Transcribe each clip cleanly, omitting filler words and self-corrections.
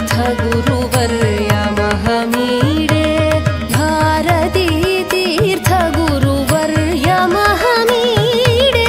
तीर्थगुरुवर्यमहमीडे भारती तीर्थगुरुवर्यमहमीडे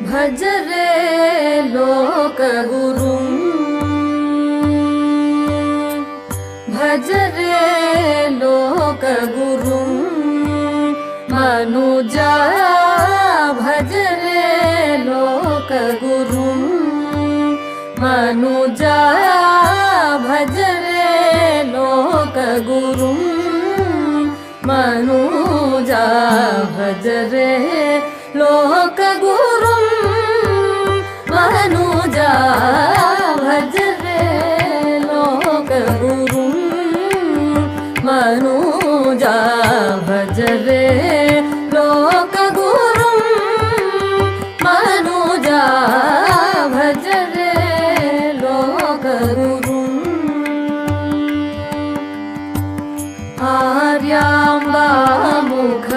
भज रे लोकगुरुं भज रे लोकगुरुं मनुजा भज रे लोकगुरुं मनुजा भज रे लोकगुरुं मनुजा भज रे लोकगुरुं मनुजा भज रे लोकगुरुं मनुजा भज रे लोकगुरुं मनुजा भज रे लोकगुरुं आर्याम्बा मुख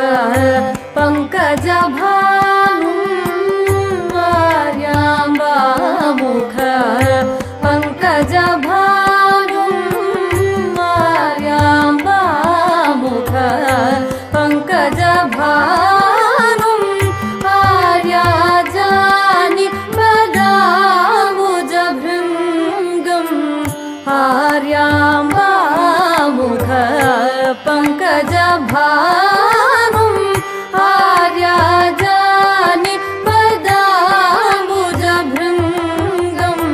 पंकजभानुं आर्याम्बा मुख पंकजभानुं आर्याम्बा मुख पंकजभानुं आर्याजानि पदाम्बुजभृङ्गम् आर्याम्बा मुख पंकजभानुं आर्याजानि पदाम्बुजभृङ्गम्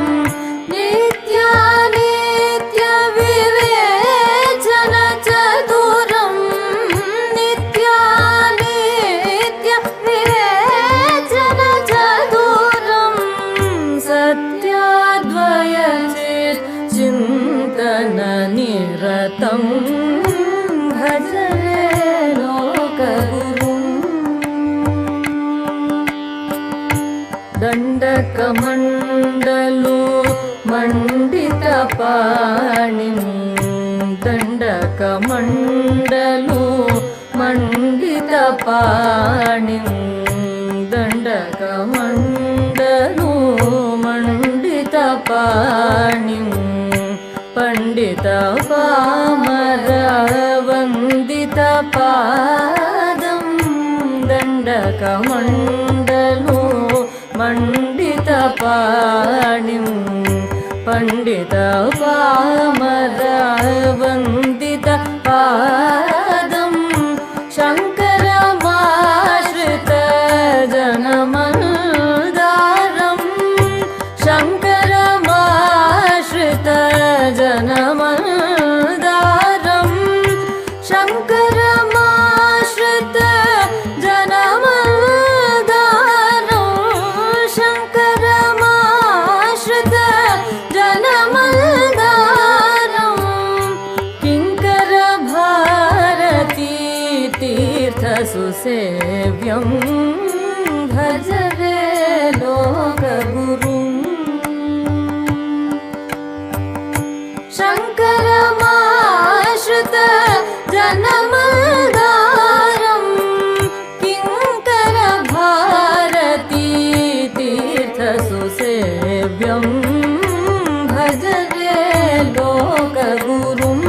नित्यानित्यविवेचनचतुरं नित्यानित्यविवेचनचतुरं सत्याद्वयचिन्तननिरतं भज रे लोकगुरुं दण्डकमण्डलो मण्डितपाणिं दण्डकमण्डलो मण्डितपाणिं दण्डकमण्डलो पाणिं पण्डितपामरवन्दितपादं दण्डकमण्डलो मण्डितपाणिं पण्डितपामरवन्दितपादं शङ्करमाश्रितजनमन्दारं शङ्करमाश्रितजनमन्दारं शङ्करमाश्रितजनमन्दारं शङ्करमाश्रितजनमन्दारं किङ्करभारती तीर्थसुसेव्यं भज रे लोकगुरुम् शङ्करमाश्रितजनमन्दारं किङ्करभारती तीर्थसुसेव्यं भज रे लोकगुरुं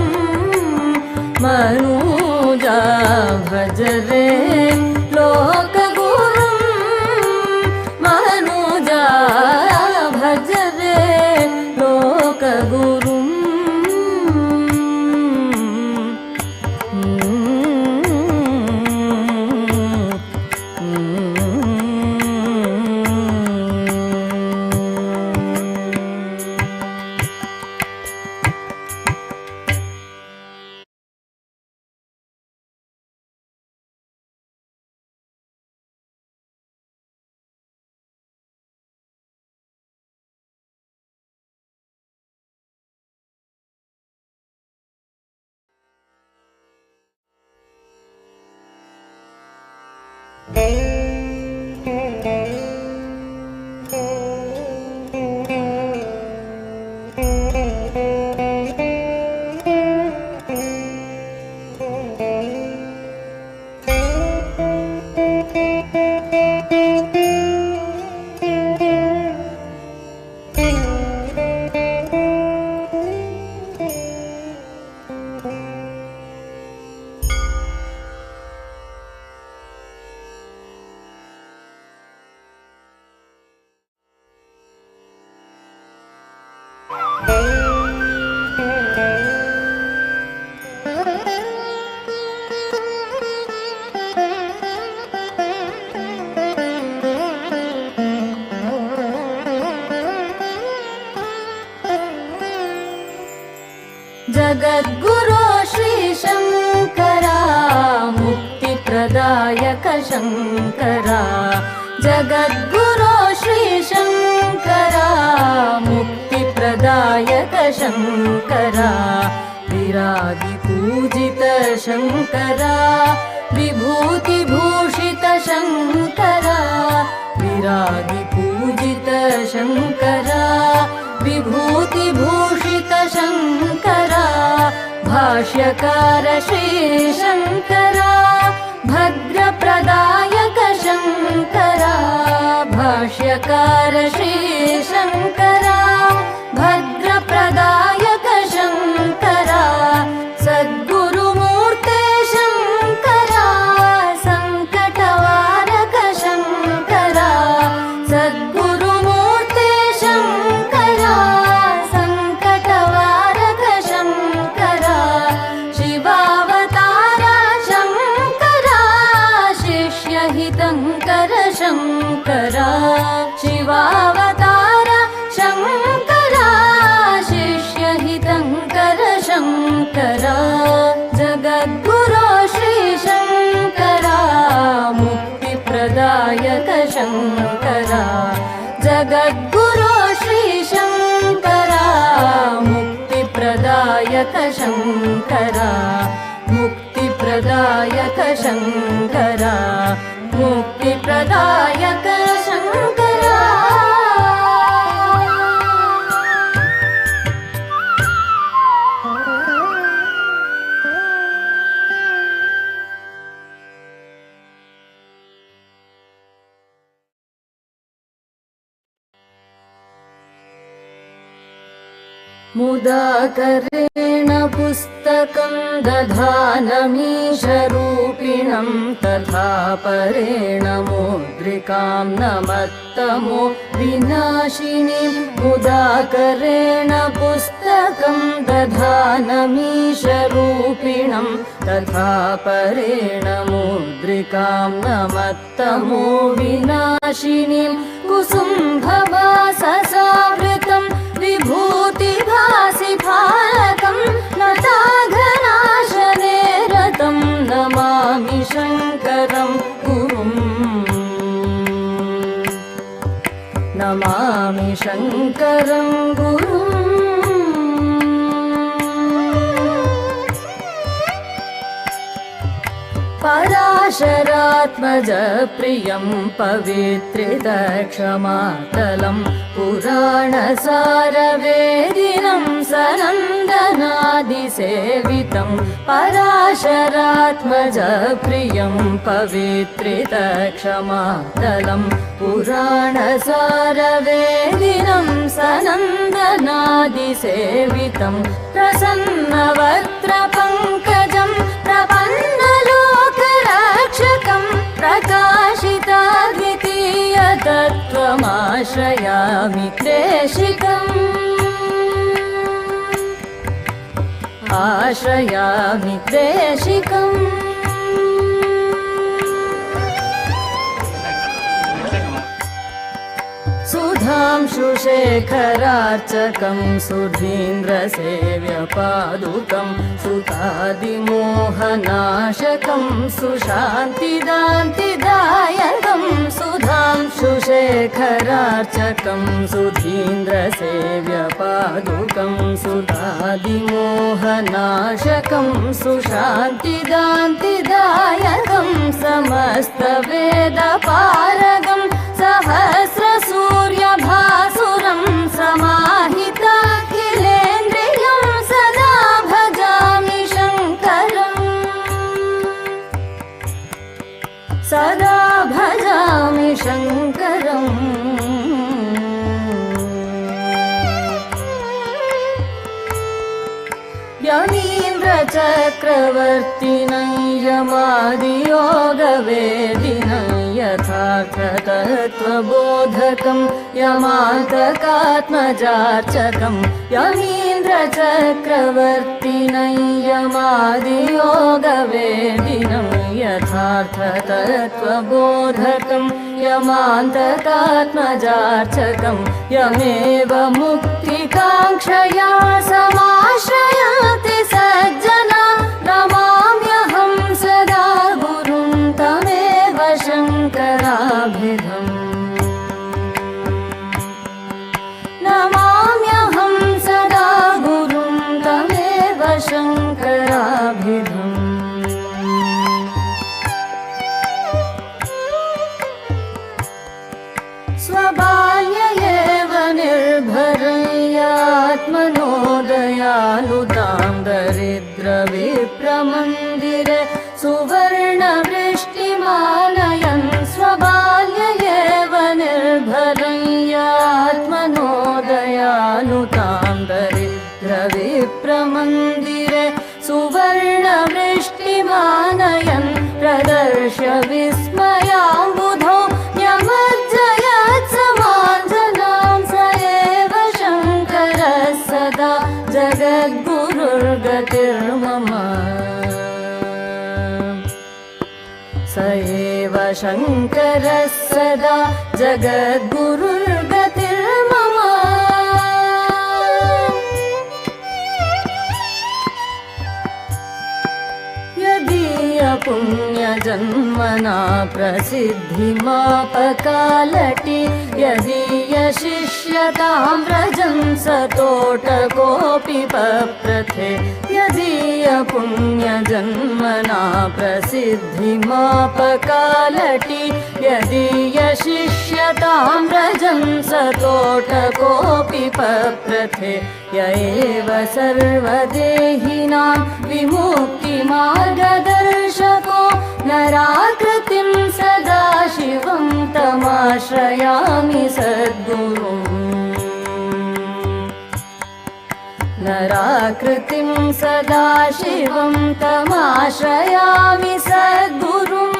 मनुजा भज रे लोकगुरुं मनुजा भज रे लोकगुरुं जगद्गुरो श्री शङ्करा मुक्तिप्रदायक शङ्करा जगद्गुरो श्री शङ्करा मुक्तिप्रदायक शङ्करा विरागिपूजित शङ्करा विभूतिभूषित शङ्करा विरागिपूजित शङ्करा विभूतिभूषित शङ्करा भाष्यकार श्री शङ्करा भद्रप्रदायक शङ्करा भाष्यकार श्री शङ्करा भद्रप्रदायक शङ्करा सद्गुरुमूर्ते शङ्करा सङ्कटवारक शङ्करा सद्गुरुमूर्ते शङ्करा सङ्कटवारक शङ्करा शिवावतारा शङ्करा शिष्यहितङ्कर शङ्करा शिवावतारा शङ्करा शिष्यहितङ्कर शङ्करा जगद्गुरो श्री शङ्करा मुक्तिप्रदायक शङ्करा जगद्गुरो श्री शङ्करा मुक्तिप्रदायक शङ्करा मुक्तिप्रदायक शङ्करा मुक्तिप्रदायक शङ्करा मुदाकरेण पुस्तकं दधानमीशरूपिणं तथा परेण मुद्रिकां नमत्तमो विनाशिनीं मुदाकरेण पुस्तकं दधानमीशरूपिणं तथा परेण मुद्रिकां नमत्तमो विनाशिनीं कुसुम्भवाससावृतं विभूतिभासि फालकं नताघनाशने रतं नमामि शङ्करं गुरुम् नमामि शङ्करं गुरुम् पराशरात्मज प्रियं पवित्रितक्षमातलं पुराणसारवेदिनं सनन्दनादिसेवितं पराशरात्मज प्रियं पवित्रितक्षमातलं पुराणसारवेदिनं सनन्दनादिसेवितं प्रसन्नवक्त्रपङ्कजं प्रपन्नलोकरक्षकं प्रकाशिताद्वितीयतत्त्वमाश्रयामि देशिकम् आश्रयामि देशिकम् सुधांशुशेखरार्चकं सुधीन्द्रसेव्यपादुकं सुतादिमोहनाशकं सुशान्तिदान्तिदायकं सुधांशुशेखरार्चकं सुधीन्द्रसेव्यपादुकं सुतादिमोहनाशकं सुशान्तिदान्तिदायकं समस्तवेदपारगं सहस्रसूर्यभासुरं समाहिताखिलेन्द्रियं सदा भजामि शङ्करम् सदा भजामि शङ्करम् यमीन्द्रचक्रवर्तिनं यमादियोगवेदिनं यथार्थतत्त्वबोधकं यमान्तकात्मजार्चकं यमीन्द्रचक्रवर्तिनं यमादियोगवेदिनं यथार्थतत्त्वबोधकं यमान्तकात्मजार्चकं यमेव मुक्तिकाङ्क्षया समाश्रयन्ति सज्जना नमाम्यहं सदा गुरुं तमेव शङ्कराभिधम् नमाम्यहं सदा गुरुं तमेव शङ्कराभिधम् स्वबाल्येव निर्भरयात्मनो दयालुतां दरिद्रविप्रमन्दिरे सुवर्णवृष्टिमालयन् स्वबाल्येव निर्भरयात्मनो दयालुतां दरिद्रविप्रमन्दिरे सुवर्णवृष्टिमानयन् प्रदर्श्य विस्मयाम्बुधौ यमज्जयत् समाञ्जनां स एव शङ्करः सदा जगद्गुरुर्गतिर्मम स एव शङ्करः सदा जगद्गुरुर्गतिर्मम पुण्यजन्मना प्रसिद्धिमापकालटि यदीयशिष्यतां व्रजन् सतोटकोऽपि पप्रथे यदीयपुण्यजन्मना प्रसिद्धिमापकालटि यदीयशिष्यतां व्रजन् सतोटकोऽपि पप्रथे य एव सर्वदेहिनां विमुक्तिमार्गदर्शको नराकृतिं सदा शिवं तमाश्रयामि सद्गुरुम् निराकृतिं सदाशिवं तमाश्रयामि सद्गुरुम्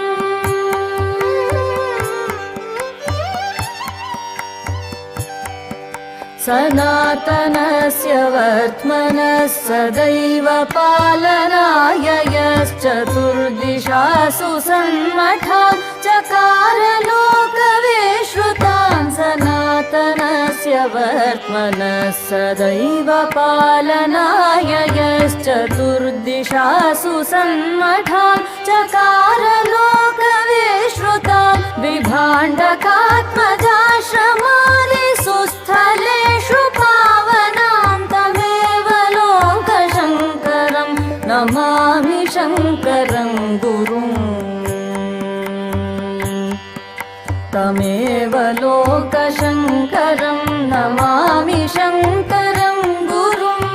सनातनस्य वर्त्मनः सदैव पालनाय यश्चतुर्दिशासु सन्मठान् चकार लोकविश्रुतान् सनातनस्य वर्त्मनः सदैव पालनाय यश्चतुर्दिशासु सन्मठान् चकार लोकविश्रुतान् विभाण्डकात्मजाश्रमानि सुस्थलेषु पावनां तमेव लोकशङ्करं नमामि शङ्करं गुरुम् तमेव लोकशङ्करं नमामि शङ्करं गुरुम्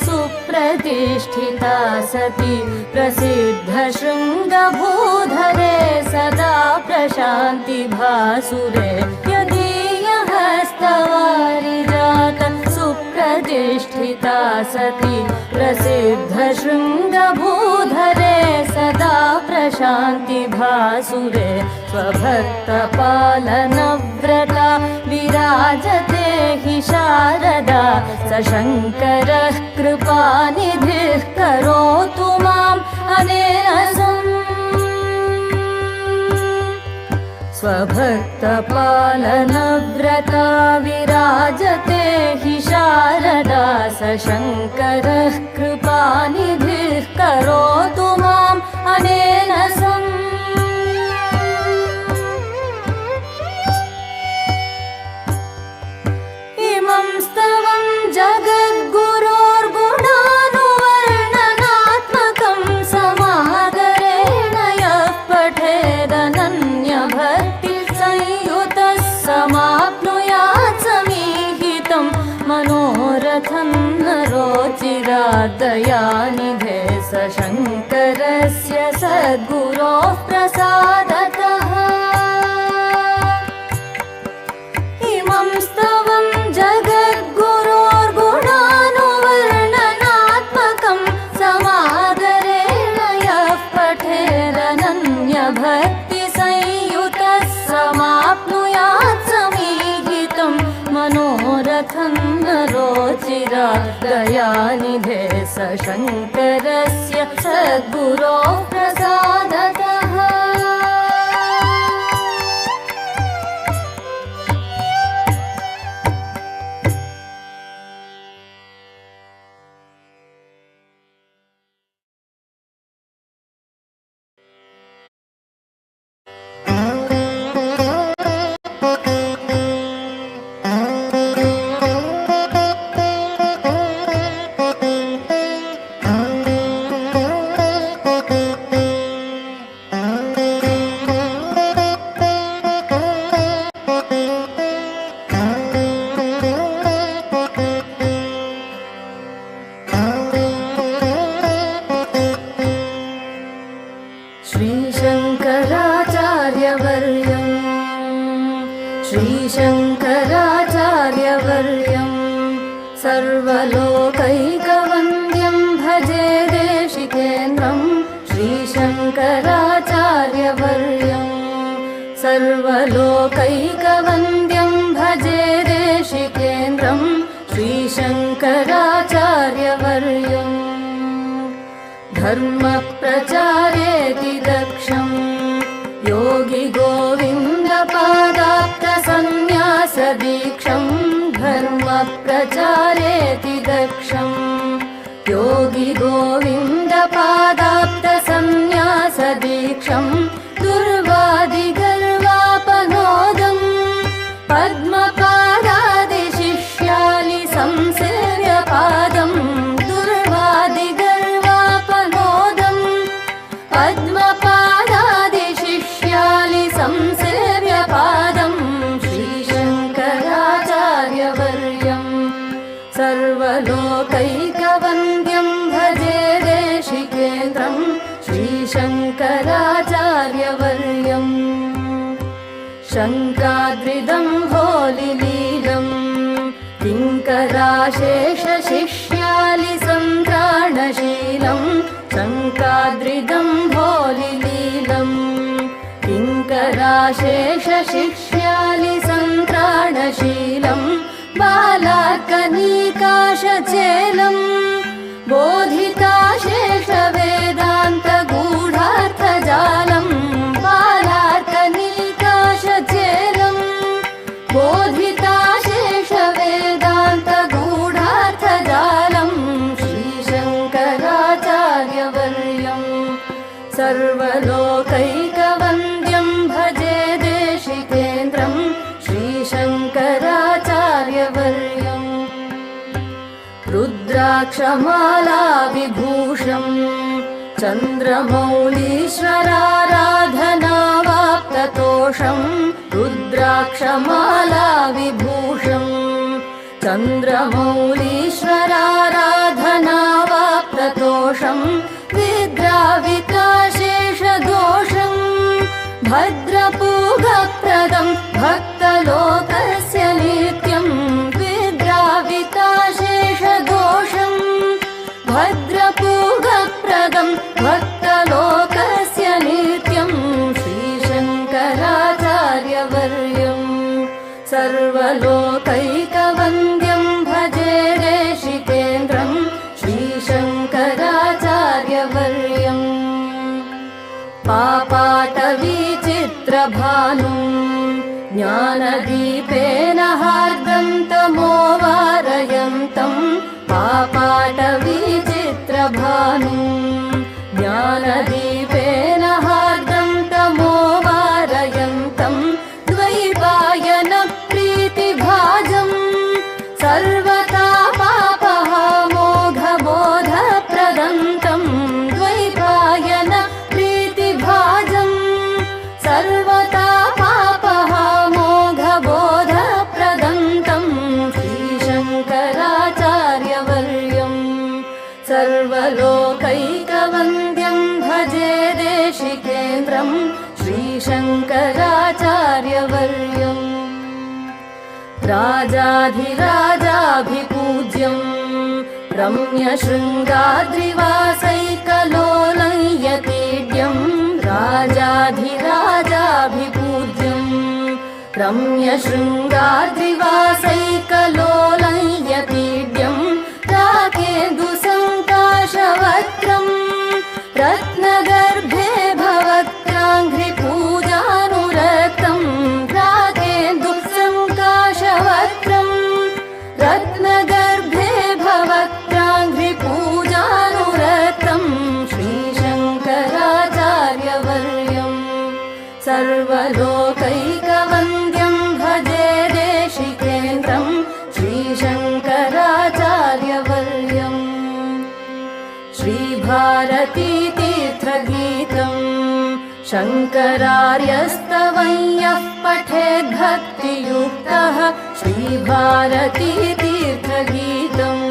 सुप्रतिष्ठिता सती प्रसिद्धशृङ्गभूधरे सदा प्रशान्ति भासुरे यदीयहस्तवारिजात सुप्रतिष्ठिता सती प्रसिद्धशृङ्गभूधरे सदा प्रशान्ति भासुरे स्वभक्तपालनव्रता विराजते हि शारदा स शङ्करः कृपानिधिः करोतु माम् अनेन स्वभक्तपालनव्रता विराजते हि शारदा स शङ्करः कृपानिधिः करोतु माम् अनेन इमं स्तवं जगद्गुरोर्गुणानुवर्णनात्मकं समादरेण यः पठेदनन्यभक्तिसंयुतः समाप्नुयात् समीहितं मनोरथं नरोचिरादयानिधे स शङ्करस्य सद्गुरोः प्रसादतः इमं स्तवं जगद्गुरोर्गुणानुवर्णनात्मकं समादरेण यः पठेदनन्यभक्तिसंयुतः समाप्नुयात् समीहितं मनोरथं नरोचिरादयानिधे स शङ्करस्य सद्गुरोः प्रसादतः श्रीशङ्कराचार्यवर्यं सर्वलोकैकवन्द्यं भजे देशिकेन्द्रं श्रीशङ्कराचार्यवर्यं सर्वलोकैकवन्द्यं भजे देशिकेन्द्रं श्रीशङ्कराचार्यवर्यं धर्मप्रचारेति दक्षं योगी गोविन्दपादाप्तसन्न्यासदीक्षं धर्मप्रचारेति दक्षं योगी गोविन्दपादाप्तसन्न्यासदीक्षं दुर्वादिगर्वापनोदं पद्मपादादिशिष्यालि संसेव्य पादं दुर्वादिगर्वापनोदं पद्मपादादिशिष्यालि संसेव्य पादं श्रीशङ्कराचार्यवर्यं सर्वलोकैकवन्द्यं भजे देशिकेन्द्रं श्रीशङ्कराचार्यवर्यम् शङ्काद्रिदम्भोलिलीलम् किङ्कराशेषशिष्यालिसन्त्राणशीलम् शङ्काद्रिदम्भोलिलीलम् किङ्कराशेषशिष्यालिसन्त्राणशीलम् बालार्कनीकाशचेलम् बोधिताशेषवेदान्तगूढार्थजालम् बालार्कनीकाशचेलम् बोधिताशेषवेदान्तगूढार्थजालम् श्रीशङ्कराचार्यवर्यम् सर्वलोकैकवन्द्यम् भजे देशिकेन्द्रम् श्रीशङ्कराचार्यवर्यम् रुद्राक्षमालाविभूषम् चन्द्रमौलीश्वराराधनावाप्ततोषम् रुद्राक्षमालाविभूषम् चन्द्रमौलीश्वराराधनावाप्ततोषम् विद्राविकाशेषदोषम् भद्रपूगप्रदम् भक्तलोकस्य नित्यम् विद्राविकाशेषदोषम् भद्रपूगप्रदम् भक्तलोकस्य नित्यम् श्रीशङ्कराचार्यवर्यम् सर्वलोकैकवन्द्यम् भजे देशिकेन्द्रम् श्रीशङ्कराचार्यवर्यम् पापाटवीचित्रभानुम् ज्ञानदीपेन हार्दन्तमोवारयन्तम् पापाटवीचित्रभानुम् ज्ञानदीपेन हार्दन्तमोवारयन्तम् द्वैपायनप्रीतिभाजम् सर्वतापापहामोघबोधप्रदन्तम् द्वैपायनप्रीतिभाजम् सर्वतापापहामोघबोधप्रदन्तम् श्रीशङ्कराचार्यवर्यम् सर्वलोकैकवन्द्यम् भजे देशिकेन्द्रम् श्रीशङ्कराचार्यवर्यम् राजाधिराजाभिपूज्यम् रम्यशृङ्गाद्रिवासैकलोलं यतीड्यम् राजाधिराजाभिपूज्यम् रम्यशृङ्गाद्रिवासैकलोलं यतीड्यम् राकेन्दुसङ्काशवक्त्रम् रत्नगर्भे भवक्त्राङ्घ्रिपूजानुरक्तम् राकेन्दुसङ्काशवक्त्रम् रत्नगर्भे भवक्त्राङ्घ्रिपूजानुरक्तम् श्रीशङ्कराचार्यवर्यम् सर्वलोकैकवन्द्यम् भजे देशिकेन्द्रम् श्रीशङ्कराचार्यवर्यम् श्रीभारतीतीर्थगीतम् शङ्करार्यस्तवं यः पठेद्भक्तियुक्तः श्रीभारतीतीर्थगीतम्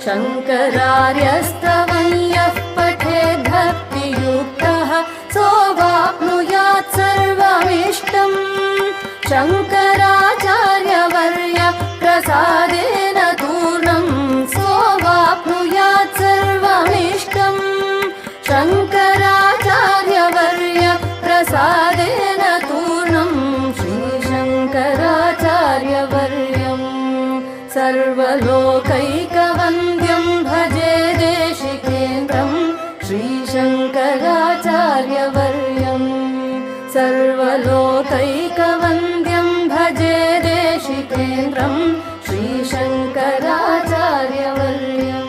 शङ्करार्यस्तवं यः पठेद्भक्तियुक्तः सोऽवाप्नुयात् सर्वमिष्टम् शङ्कराचार्यवर्य प्रसादेन तूर्णम् सोऽवाप्नुयात् सर्वमिष्टम् शङ्कराचार्यवर्य प्रसादेन तूर्णम् श्रीशङ्कराचार्यवर्यम् सर्वलोकैकवन्द्यम् भजे देशिकेन्द्रम् श्रीशङ्कराचार्यवर्यम् सर्वलोकैकवन्द्यम् भजे देशिकेन्द्रम् श्रीशङ्कराचार्यवर्यम्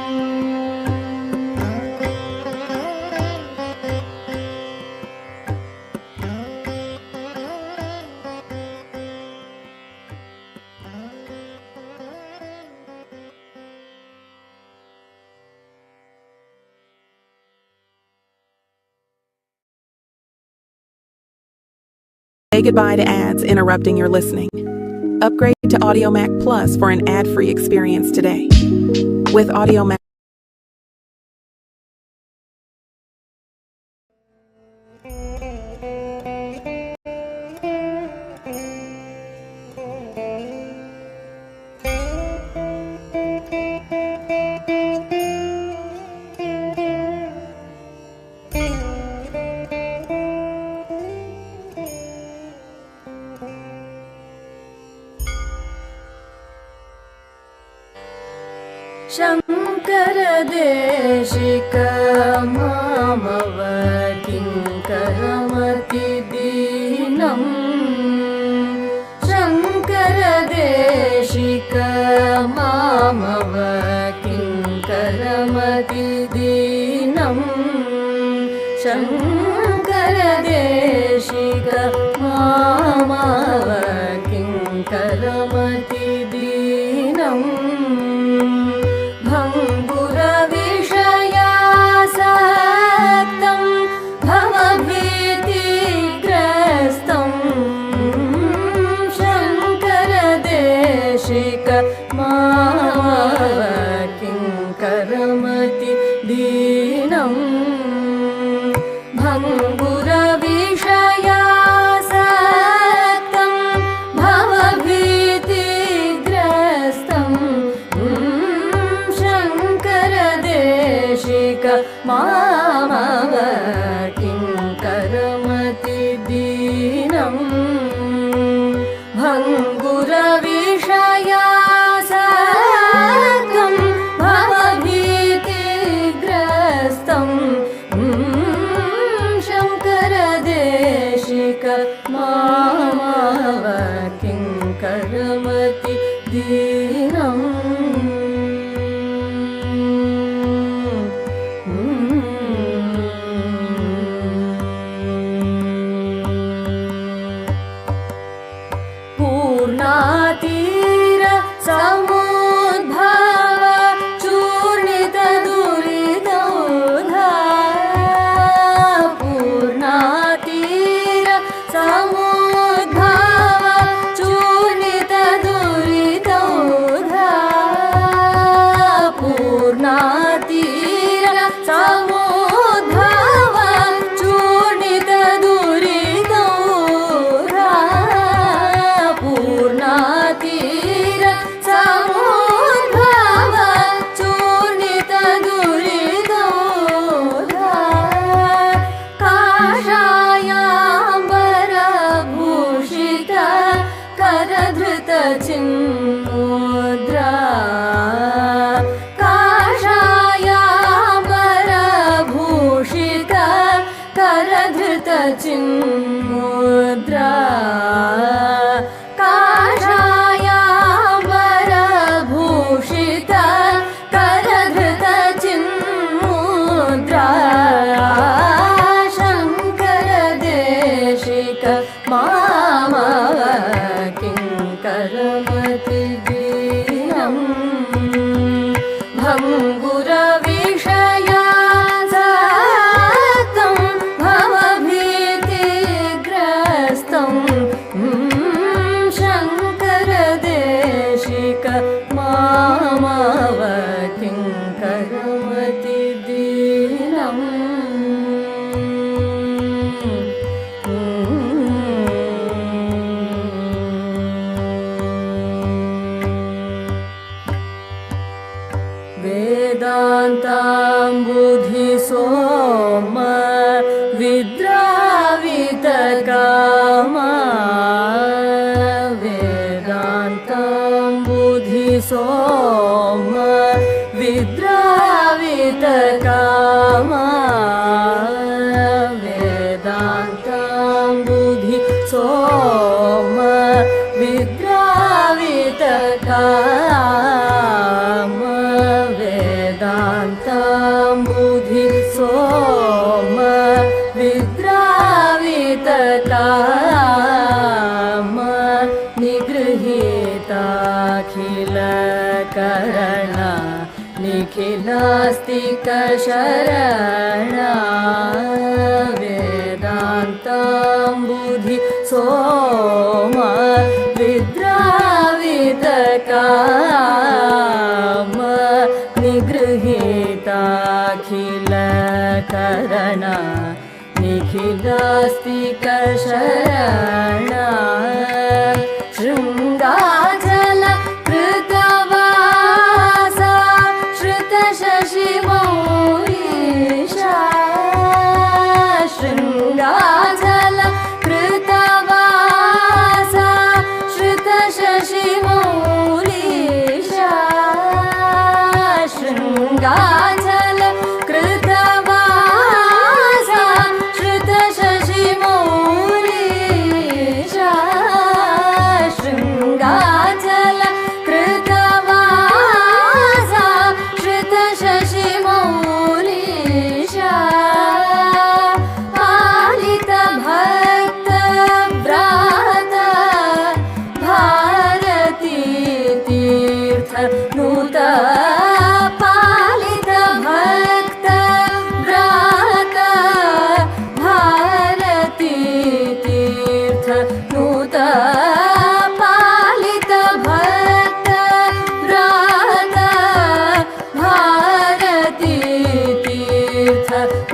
Say goodbye to ads interrupting your listening. Upgrade to AudioMac Plus for an ad-free experience today. With AudioMac शङ्करदेशिक मामव किङ्करमतिदीनम् शङ्करदेशिक मामव किङ्करमतिदीनम् शङ्करदेशिक मामव किङ्करमतिदीनम् भङ्गुरविषयासक्तं भवभीतिग्रस्तं शङ्करदेशिक मामव किङ्करमतिदीनम् भङ्गुरविषयासक्तं भवभीतिग्रस्तं शङ्करदेशिक मामव किङ्करमतिदीनम् भङ्गुरविषयासक्तं भवभीतिग्रस्तं शङ्करदेशिक मामव किङ्करमतिदीनम् पूर्णातीर समुद्भव चूर्णित दुरितौधा पूर्णातीर समुद्भव चूर्णित दुरितौधा पूर्णातीर समुद्भव चूर्णित दुरितौधा पूर्णातीर समुद्भव चूर्णित दुरितौधा काषायाम्बरभूषित करधृत चिन्मुद्रा काषायाम्बरभूषित करधृत चिन्मुद्रा काषायाम्बरभूषित करधृत चिन्मुद्रा शङ्करदेशिक मामव किङ्करमतिदीनम् भङ्गुरविषयासक्तं भवभीतिग्रस्तं शङ्करदेशिक मामव किङ्करमतिदीनम् वेदान्ताम्बुधिसोम विद्रावितकामा वेदान्ताम्बुधिसोम विद्रावितकामा वेदान्ताम्बुधिसोम विद्रावितकामा वेदान्ताम्बुधिसोम विद्रावितकामा निगृहीताखिलकरण निखिलास्तिकशरणा वेदान्ताम्बुधिसोम विद्रावितकामा निगृहीताखिलकरण निखिलास्तिकशरणा शृङ्गाचल कृतवासा श्रुतशशिमौलीशा शृङ्गाचल कृतवासा श्रुतशशिमौलीशा शृङ्गाचल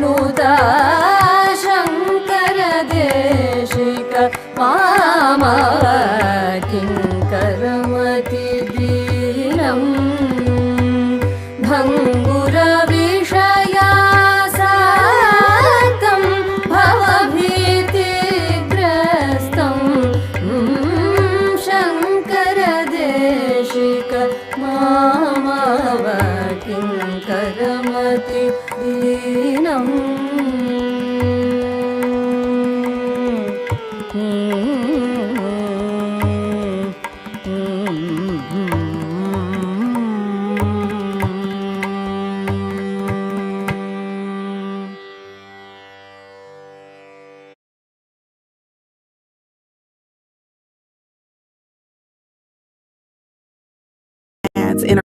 नुता शङ्कर देशिक मामव किङ्करमति दीनम् भङ्गुरविषयासाक्तं भवभीतिग्रस्तं शङ्कर देशिक मामव किङ्करमति दीनम् Ads in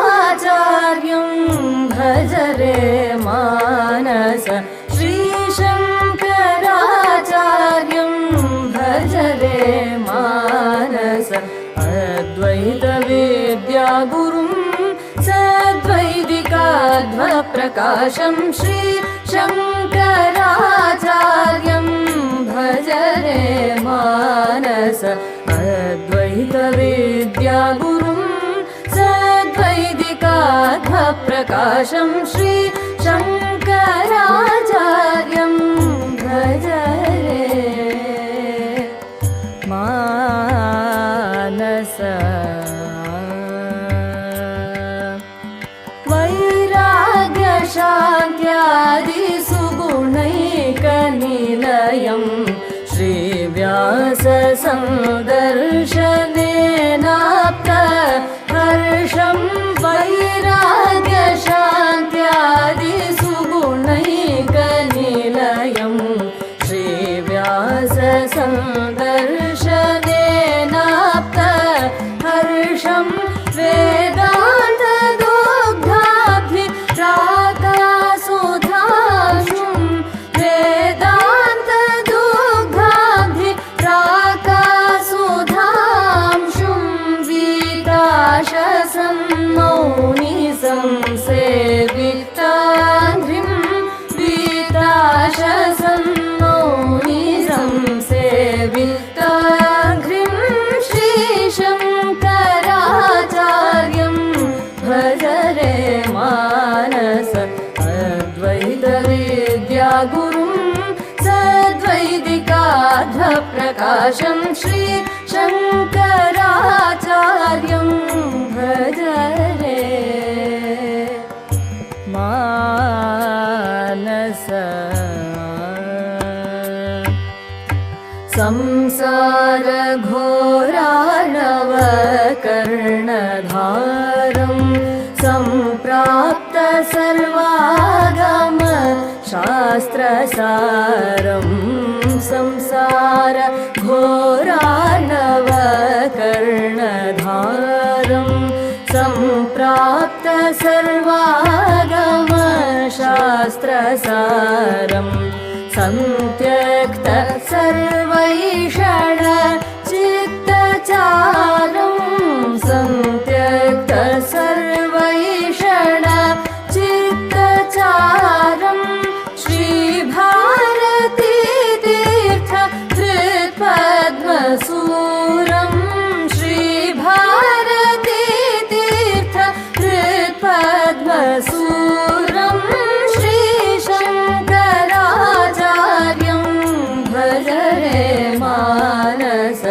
श्रीशङ्कराचार्यं भज रे मानस श्रीशङ्कराचार्यं भज रे मानस अद्वैतविद्यागुरुं सद्वैदिकाध्वप्रकाशं श्रीशङ्कराचार्यं भज रे मानस अद्वैतविद्यागुरुं सद्वैदिकाध्वप्रकाशं श्रीशङ्कराचार्यं भज रे मानस वैराग्यशान्त्यादिसुगुणैकनिलयं श्रीव्याससंदर्शनेनाप्त हर्षं वैराग्यशान्त्यादिसुगुणैकनिलयं श्रीव्याससंदर्शनेनाप्त हर्षं वेदान्तदुग्धाभिराकासुधांशुं वेदान्तदुग्धाभिराकासुधांशुं वीताशसं मौनिसं सेविताङ्घ्रिं वीताशसं मौनिसं सेविताङ्घ्रिं श्रीशङ्कराचार्यं भज रे मानस अद्वैतविद्यागुरुं सद्वैदिकाध्वप्रकाशं श्रीशङ्कराचार्यं भज रे मानस संसारघोराणवकर्णधारं सम्प्राप्त सर्वागम शास्त्रसारं संसार घोरानवकर्णधारं सम्प्राप्त सर्वागमशास्त्रसारं संत्यक्त सर्वैषण चित्तचारं संत्यक्त सर्वैषण चित्तचारं श्रीभारती तीर्थ हृत्पद्मसूरं श्रीभारती तीर्थ हृत्पद्मसूरं श्रीशङ्कराचार्यं भजरे मानस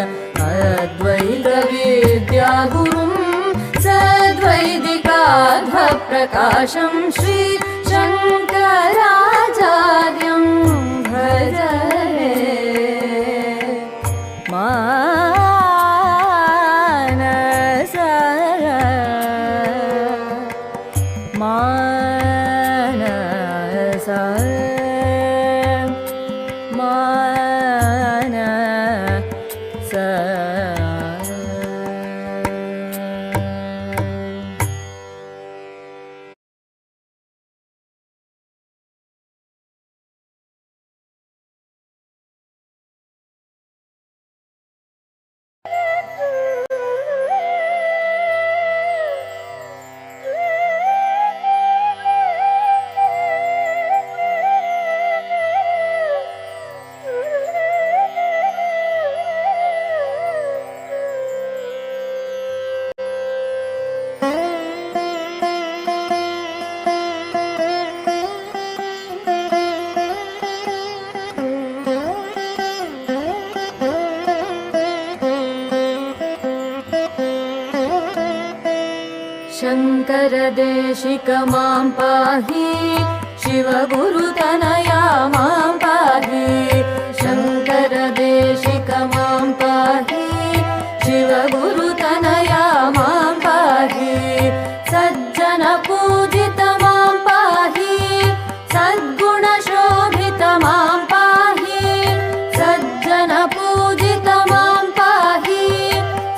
अद्वैतविद्यागुरुं सद्वैदिकाध्वप्रकाशं श्रीशङ्कराचार्यं भजरे मानस मानस मानस शङ्करदेशिक मां पाहि शिवगुरुतनया मां पाहि शङ्करदेशिक मां पाहि शिवगुरुतनया मां पाहि सज्जनपूजित मां पाहि सद्गुणशोभित मां पाहि सज्जनपूजित मां पाहि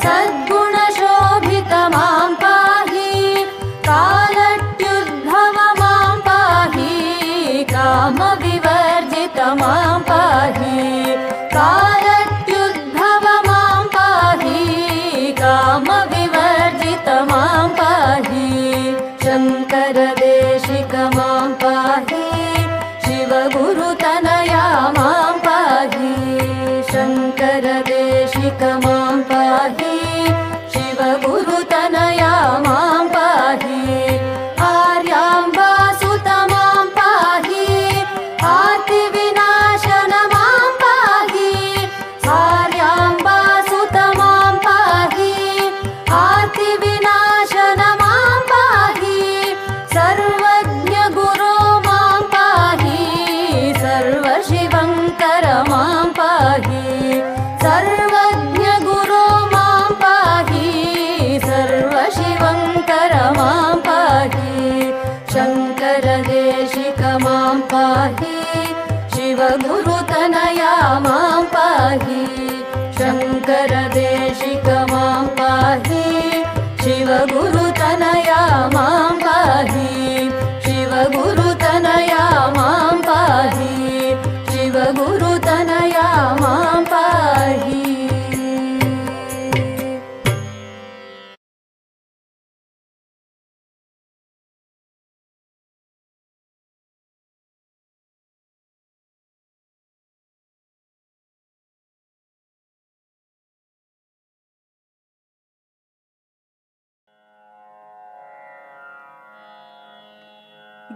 सद्गुणशोभित मां पाहि कालट्युद्भव मां पाहि कामविवर्जित मां पाहि कालट्युद्भव मां पाहि कामविवर्जित मां पाहि शङ्करदेशिक मां पाहि शिवगुरुतनया मां पाहि शङ्करदेशिक मां पाहि शिवगुरुतनया मां पाहि आर्याम्बासुत मां पाहि आर्तिविनाशन मां पाहि आर्याम्बासुत मां पाहि आर्तिविनाशन मां पाहि सर्वज्ञ गुरो मां पाहि सर्वशिवङ्कर मां पाहि सर्वज्ञ गुरो मां पाहि सर्वशिवङ्कर मां पाहि शङ्करदेशिक मां पाहि शिवगुरुतनया मां पाहि शङ्करदेशिक मां पाहि शिवगुरुतनया मां पाहि शिवगुरुतनया मां पाहि शिवगुरुतनया मां पाहि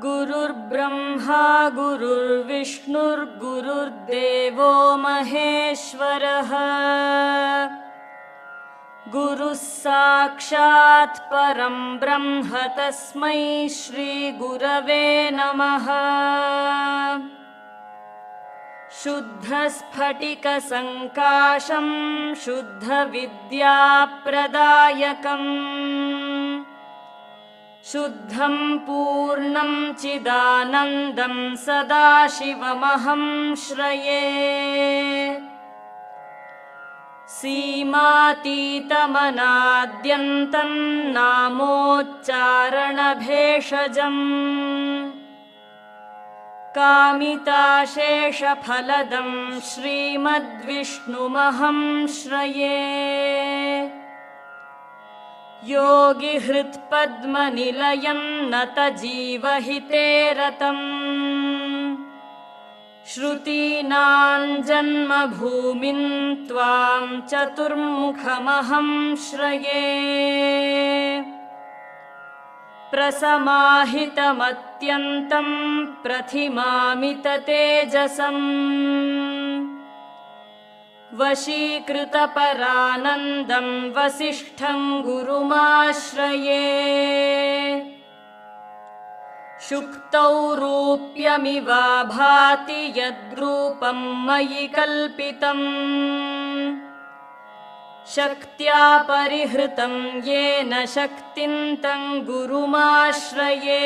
गुरुर्ब्रह्मा गुरुर्विष्णुर्गुरुर्देवो महेश्वरः गुरुः साक्षात् परं ब्रह्म तस्मै श्रीगुरवे नमः शुद्धस्फटिकसङ्काशं शुद्धविद्याप्रदायकम् शुद्धं पूर्णं चिदानन्दं सदाशिवमहं श्रये सीमातीतमनाद्यन्तं नामोच्चारणभेषजम् कामिताशेषफलदं श्रीमद्विष्णुमहं श्रये। योगिहृत्पद्मनिलयं नतजीवहिते रतम् श्रुतीनां जन्मभूमिं त्वां चतुर्मुखमहं श्रये। प्रसमाहितमत्यन्तं प्रथिमामिततेजसम् वशीकृतपरानन्दं वसिष्ठं गुरुमाश्रये। शुक्तौ रूप्यमिवाभाति यद्रूपं मयि कल्पितम् शक्त्या परिहृतं येन शक्तिं तं गुरुमाश्रये।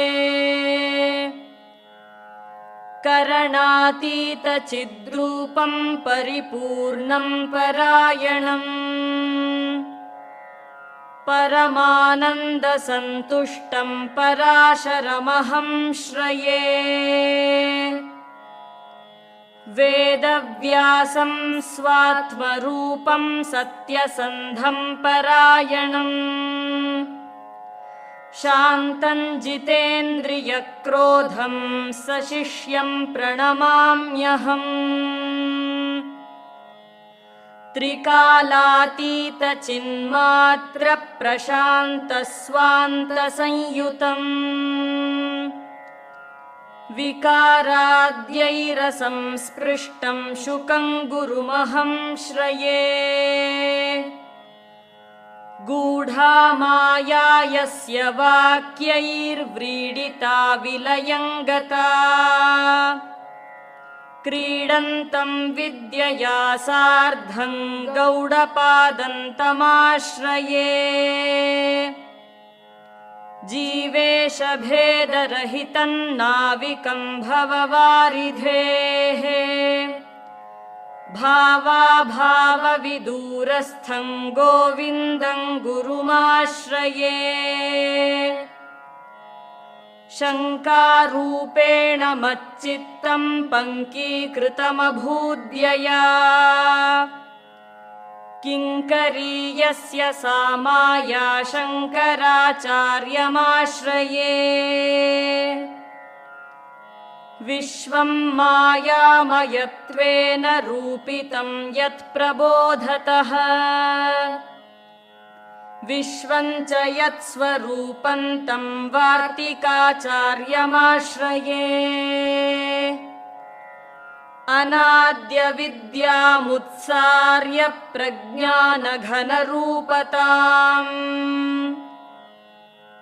करणातीतचिद्रूपं परिपूर्णं परायणम् परमानन्दसन्तुष्टं पराशरमहं श्रये। वेदव्यासं स्वात्मरूपं सत्यसन्धं परायणम् शान्तं जितेन्द्रियक्रोधं सशिष्यं प्रणमाम्यहम्। त्रिकालातीतचिन्मात्रप्रशान्तस्वान्तसंयुतम् विकाराद्यैरसंस्पृष्टं शुकं गुरुमहं श्रये। गूढामाया यस्य वाक्यैर्व्रीडिता विलयङ्गता क्रीडन्तं विद्यया सार्धं गौडपादन्तमाश्रये। जीवेशभेदरहितं नाविकं भववारिधेः भावाभावविदूरस्थं गोविन्दं गुरुमाश्रये। शङ्कारूपेण मच्चित्तं पङ्कीकृतमभूद्यया किङ्करीयस्य सा माया शङ्कराचार्यमाश्रये। विश्वं मायामयत्वेन रूपितं यत्प्रबोधतः विश्वं च यत्स्वरूपं तं वार्तिकाचार्यमाश्रये। अनाद्यविद्यामुत्सार्य प्रज्ञानघनरूपताम्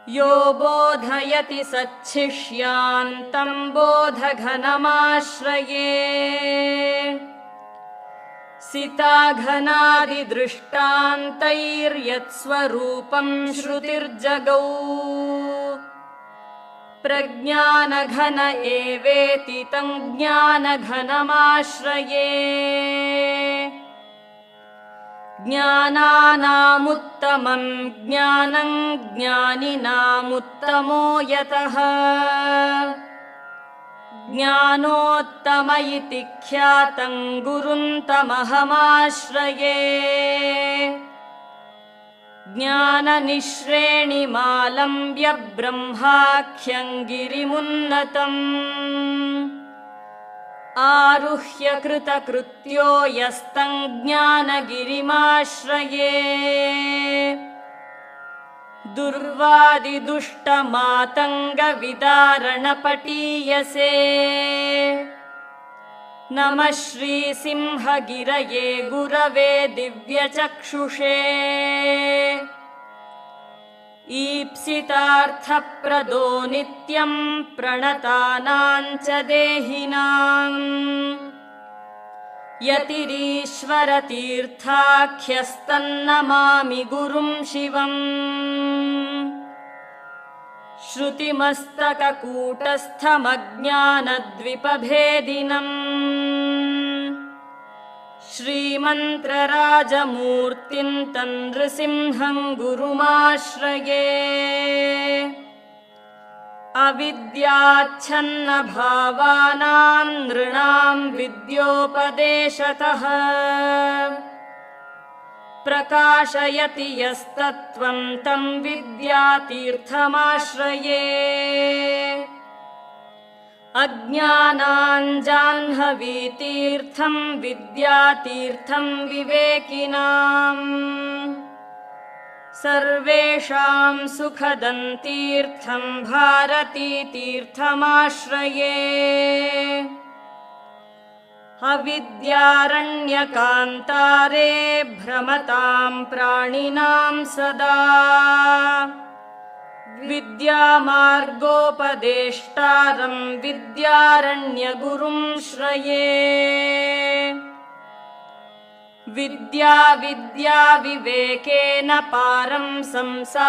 यो बोधयति सच्छिष्यान् तं बोधघनमाश्रये। सिताघनादिदृष्टान्तैर्यत्स्वरूपं श्रुतिर्जगौ प्रज्ञानघन एवेति तं ज्ञानघनमाश्रये। ज्ञानानामुत्तमं ज्ञानं ज्ञानिनामुत्तमो यतः ज्ञानोत्तम इति ख्यातं गुरुं तमहमाश्रये। ज्ञाननिःश्रेणिमालम्ब्य ब्रह्माख्यं गिरिमुन्नतम् आरुह्य कृतकृत्यो यस्तं ज्ञानगिरिमाश्रये। दुर्वादिदुष्टमातङ्गविदारणपटीयसे नमः श्रीसिंहगिरये गुरवे दिव्यचक्षुषे। ईप्सितार्थप्रदो नित्यं प्रणतानां च देहिनाम् यतिरीश्वरतीर्थाख्यस्तन्नमामि गुरुं शिवम्। श्रुतिमस्तककूटस्थमज्ञानद्विपभेदिनम् श्रीमन्त्रराजमूर्तिं तं नृसिंहं गुरुमाश्रये। अविद्याच्छन्नभावानां नृणां विद्योपदेशतः प्रकाशयति यस्तत्त्वं तं विद्यातीर्थमाश्रये। अज्ञानाञ्जाह्नवीतीर्थं विद्यातीर्थं विवेकिनाम् सर्वेषां सुखदं तीर्थं भारतीतीर्थमाश्रये। अविद्यारण्यकान्तारे भ्रमतां प्राणिनां सदा विद्यामार्गोपदेष्टारं विद्यारण्यगुरुं श्रये। विद्या विवेकेन पारं संसारवारिधेः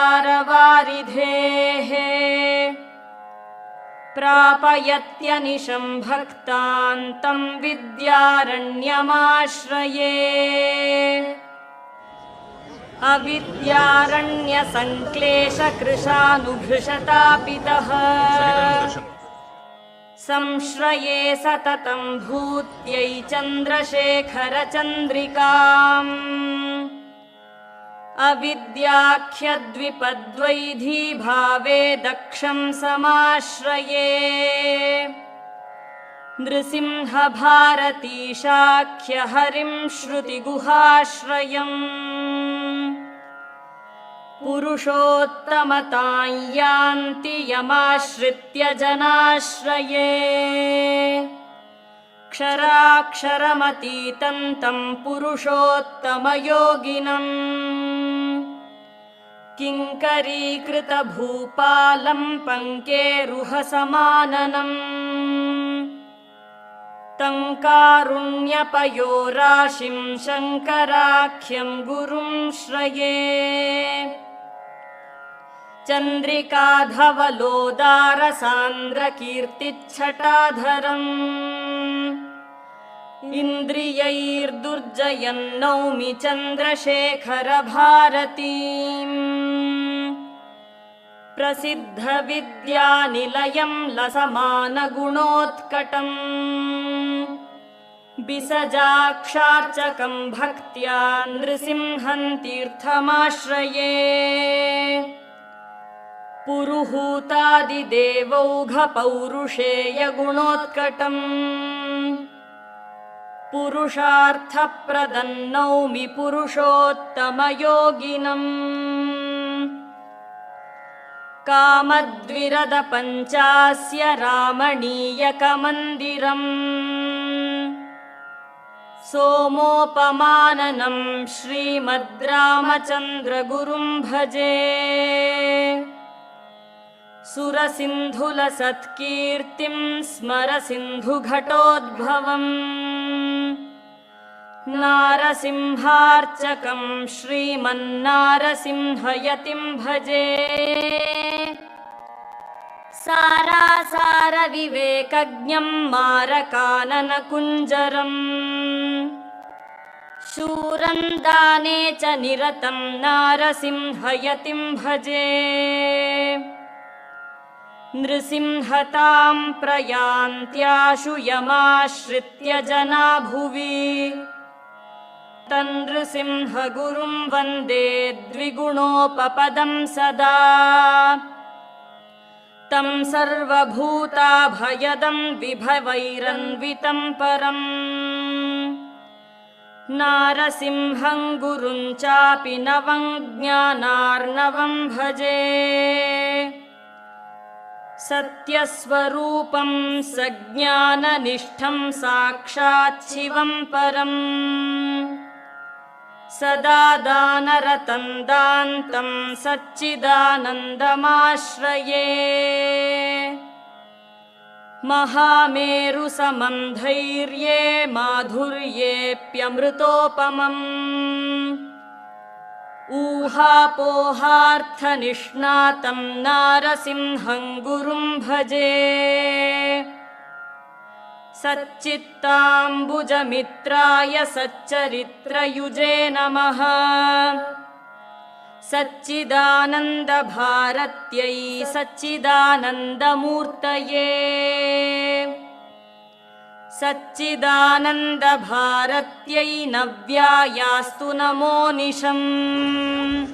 प्रापयत्यनिशं भक्तान् तं विद्यारण्यमाश्रये। अविद्यारण्यसङ्क्लेशकृशानुभृशतापितः संश्रये सततं भूत्यै चन्द्रशेखरचन्द्रिकाम्। अविद्याख्यद्विपद्वैधीभावे दक्षं समाश्रये। नृसिंहभारतीशाख्यहरिं श्रुतिगुहाश्रयम् पुरुषोत्तमतां यान्ति यमाश्रित्य जनाश्रये। क्षराक्षरमतीतं तं पुरुषोत्तमयोगिनम् किङ्करीकृतभूपालं पङ्केरुहसमाननम् तं कारुण्यपयोराशिं शङ्कराख्यं गुरुं श्रये। चन्द्रिकाधवलोदारसान्द्रकीर्तिच्छटाधरम् इन्द्रियैर्दुर्जयं नौमि चन्द्रशेखरभारतीम्। प्रसिद्धविद्यानिलयं लसमानगुणोत्कटम् बिसजाक्षार्चकं भक्त्या नृसिंहं तीर्थमाश्रये। पुरुहूतादिदेवौघपौरुषेयगुणोत्कटम् पुरुषार्थप्रदं नौमि पुरुषोत्तमयोगिनम्। कामद्विरदपञ्चास्य रामणीयकमन्दिरम् सोमोपमाननं श्रीमद्रामचन्द्रगुरुं भजे। सुरसिन्धुलसत्कीर्तिं स्मरसिन्धुघटोद्भवम् नारसिंहार्चकं श्रीमन्नारसिंहयतिं भजे। सारासारविवेकज्ञं मारकाननकुञ्जरम् शूरं दाने च निरतं नारसिंहयतिं भजे। नृसिंहतां प्रयान्त्याशु यमाश्रित्य जना भुवि तन्नृसिंहगुरुं वन्दे द्विगुणोपपदं सदा। तं सर्वभूताभयदं विभवैरन्वितं परम् नारसिंहं गुरुं चापि नवं ज्ञानार्णवं भजे। सत्यस्वरूपं सज्ञाननिष्ठं साक्षात् शिवं परम् सदा दानरतं दान्तं सच्चिदानन्दमाश्रये। महामेरुसमं धैर्ये माधुर्येऽप्यमृतोपमम् ऊहापोहार्थनिष्णातं नारसिंहं गुरुं भजे। सच्चित्ताम्बुजमित्राय सच्चरित्रयुजे नमः। सच्चिदानन्दभारत्यै सच्चिदानन्दमूर्तये। सच्चिदानन्दभारत्यै नव्यायास्तु नमो निशम्।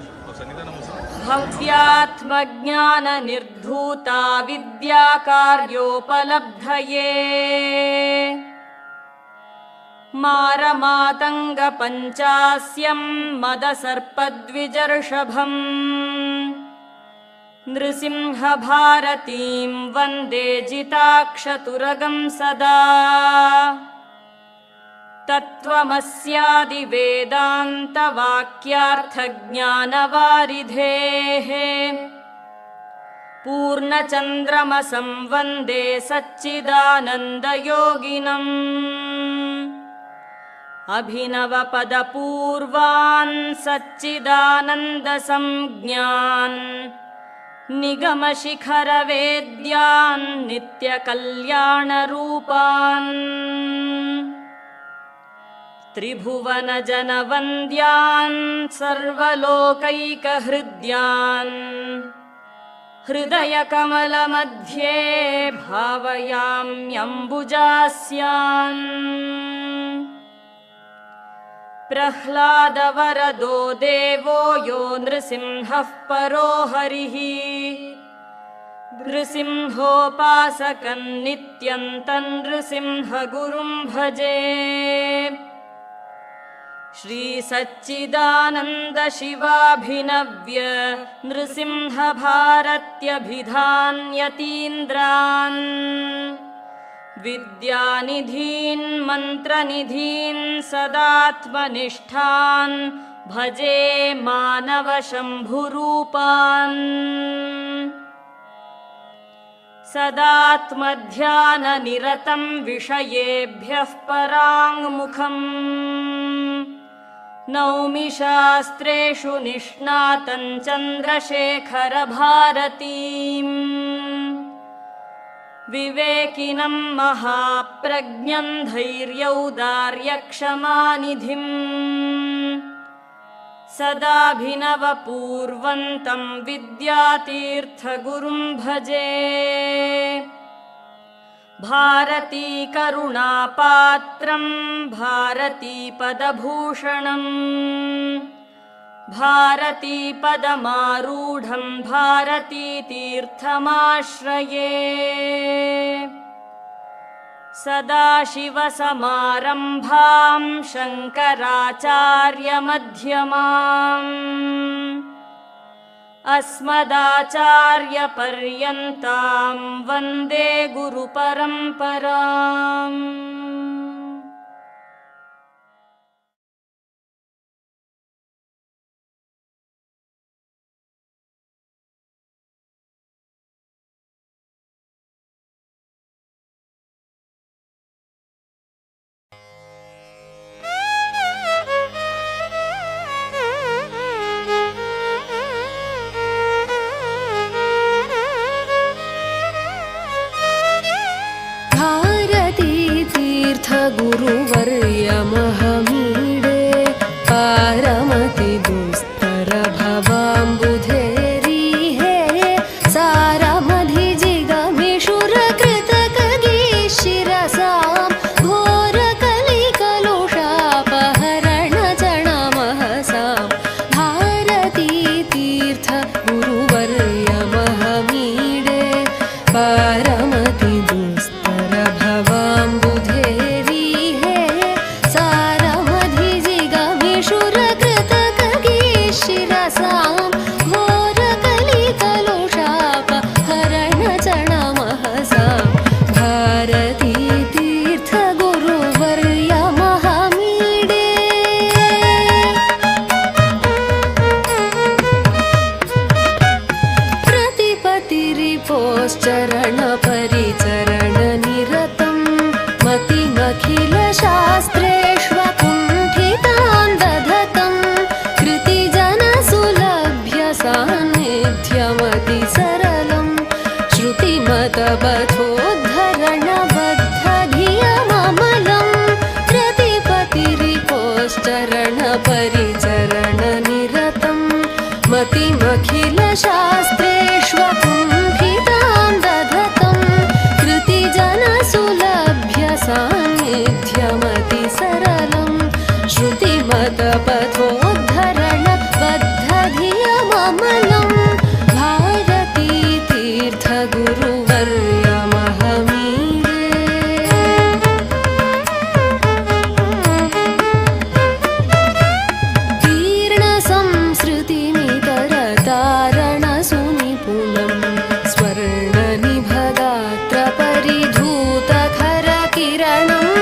भव्यात्मज्ञाननिर्धूता विद्याकार्योपलब्धये। मारमातङ्गपञ्चास्यं मदसर्पद्विजर्षभम्। नृसिंहभारतीं वन्दे जिताक्षतुरगं सदा। तत्त्वमस्यादिवेदान्तवाक्यार्थज्ञानवारिधेः। पूर्णचन्द्रमसं वन्दे सच्चिदानन्दयोगिनम्। अभिनवपदपूर्वान् सच्चिदानन्दसंज्ञान् निगमशिखरवेद्यान् नित्यकल्याणरूपान्। त्रिभुवनजनवन्द्यान् सर्वलोकैकहृद्यान् हृदयकमलमध्ये भावयाम्यम्बुजास्यान्। प्रह्लादवरदो देवो यो नृसिंहः परो हरिः। नृसिंहोपासकं नित्यं तन्नृसिंहगुरुं भजे। श्रीसच्चिदानन्दशिवाभिनव्य नृसिंहभारत्यभिधान्यतीन्द्रान्। विद्यानिधीन् मन्त्रनिधीन् सदात्मनिष्ठान् भजे मानवशम्भुरूपान्। सदात्मध्याननिरतं विषयेभ्यः पराङ्मुखम्। नौमि शास्त्रेषु निष्णातं चन्द्रशेखरभारतीम्। विवेकिनं महाप्रज्ञं धैर्यौदार्यक्षमानिधिम्। सदाभिनवपूर्वन्तं विद्यातीर्थगुरुं भजे। भारतीकरुणापात्रं भारतीपदभूषणम्। भारतीपदमारूढं भारतीतीर्थमाश्रये। सदाशिवसमारम्भां शङ्कराचार्यमध्यमाम्। अस्मदाचार्यपर्यन्तां वन्दे गुरुपरम्पराम्। गुरुवर्यमहमीडे पारमति दुस्तर भवाम्बुधेरीहे सारमधिजिगमिषुरकृतकगीशिरसां घोरकलिकलुषापहरणचणमहसां भारतीतीर्थ गुरुवर्यमहमीडे पारमति दुस्तर भवाम्बुधेरी चरण परिचरण निरतं मतिमखिल शास्त्रेष्वकुण्ठितान् दधतं कृतिजन सुलभ्य सान्निध्यमति सरलं श्रुतिमतबद्धोद्धरण बद्ध धिय श्रुतिमतपथोद्धरणपरिचरणनिरतं मतिमखिलशास्त्रेष्वकुण्ठितां दधतं कृतिजनसुलभ्य सान्निध्यमतिसरलं श्रुतिमतपथोद्धरणबद्धधियममलं भारती तीर्थगुरुवर्यमहमीडे तीर्णसंसृतिमितरतारणसुनिपुणं स्वर्णनिभगात्रपरिधूतखरकिरणम्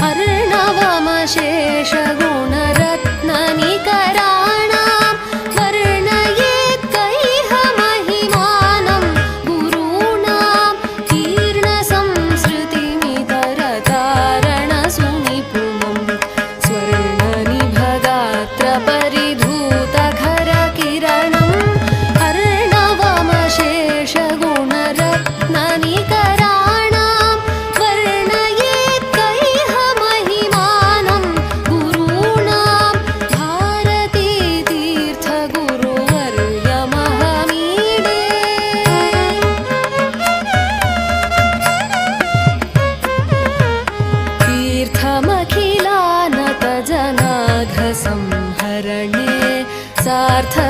अर्णवमशेषगुणरत्ननिकराणां वर्णयेत्कैहमहिमानं गुरूणां तीर्णसंसृतिमितरतारणसुनिपुणं स्वर्णनिभगात्रपरिधूतखरकिरणम् अर्णवमशेषगुणरत्ननिकराणां वर्णयेत्कैहमहिमानं गुरूणां भारती तीर्थगुरुवर्यमहमीडे तीर्थमखिलानतजनाघसंहरणे सार्थकैतुञ्जमुपैमि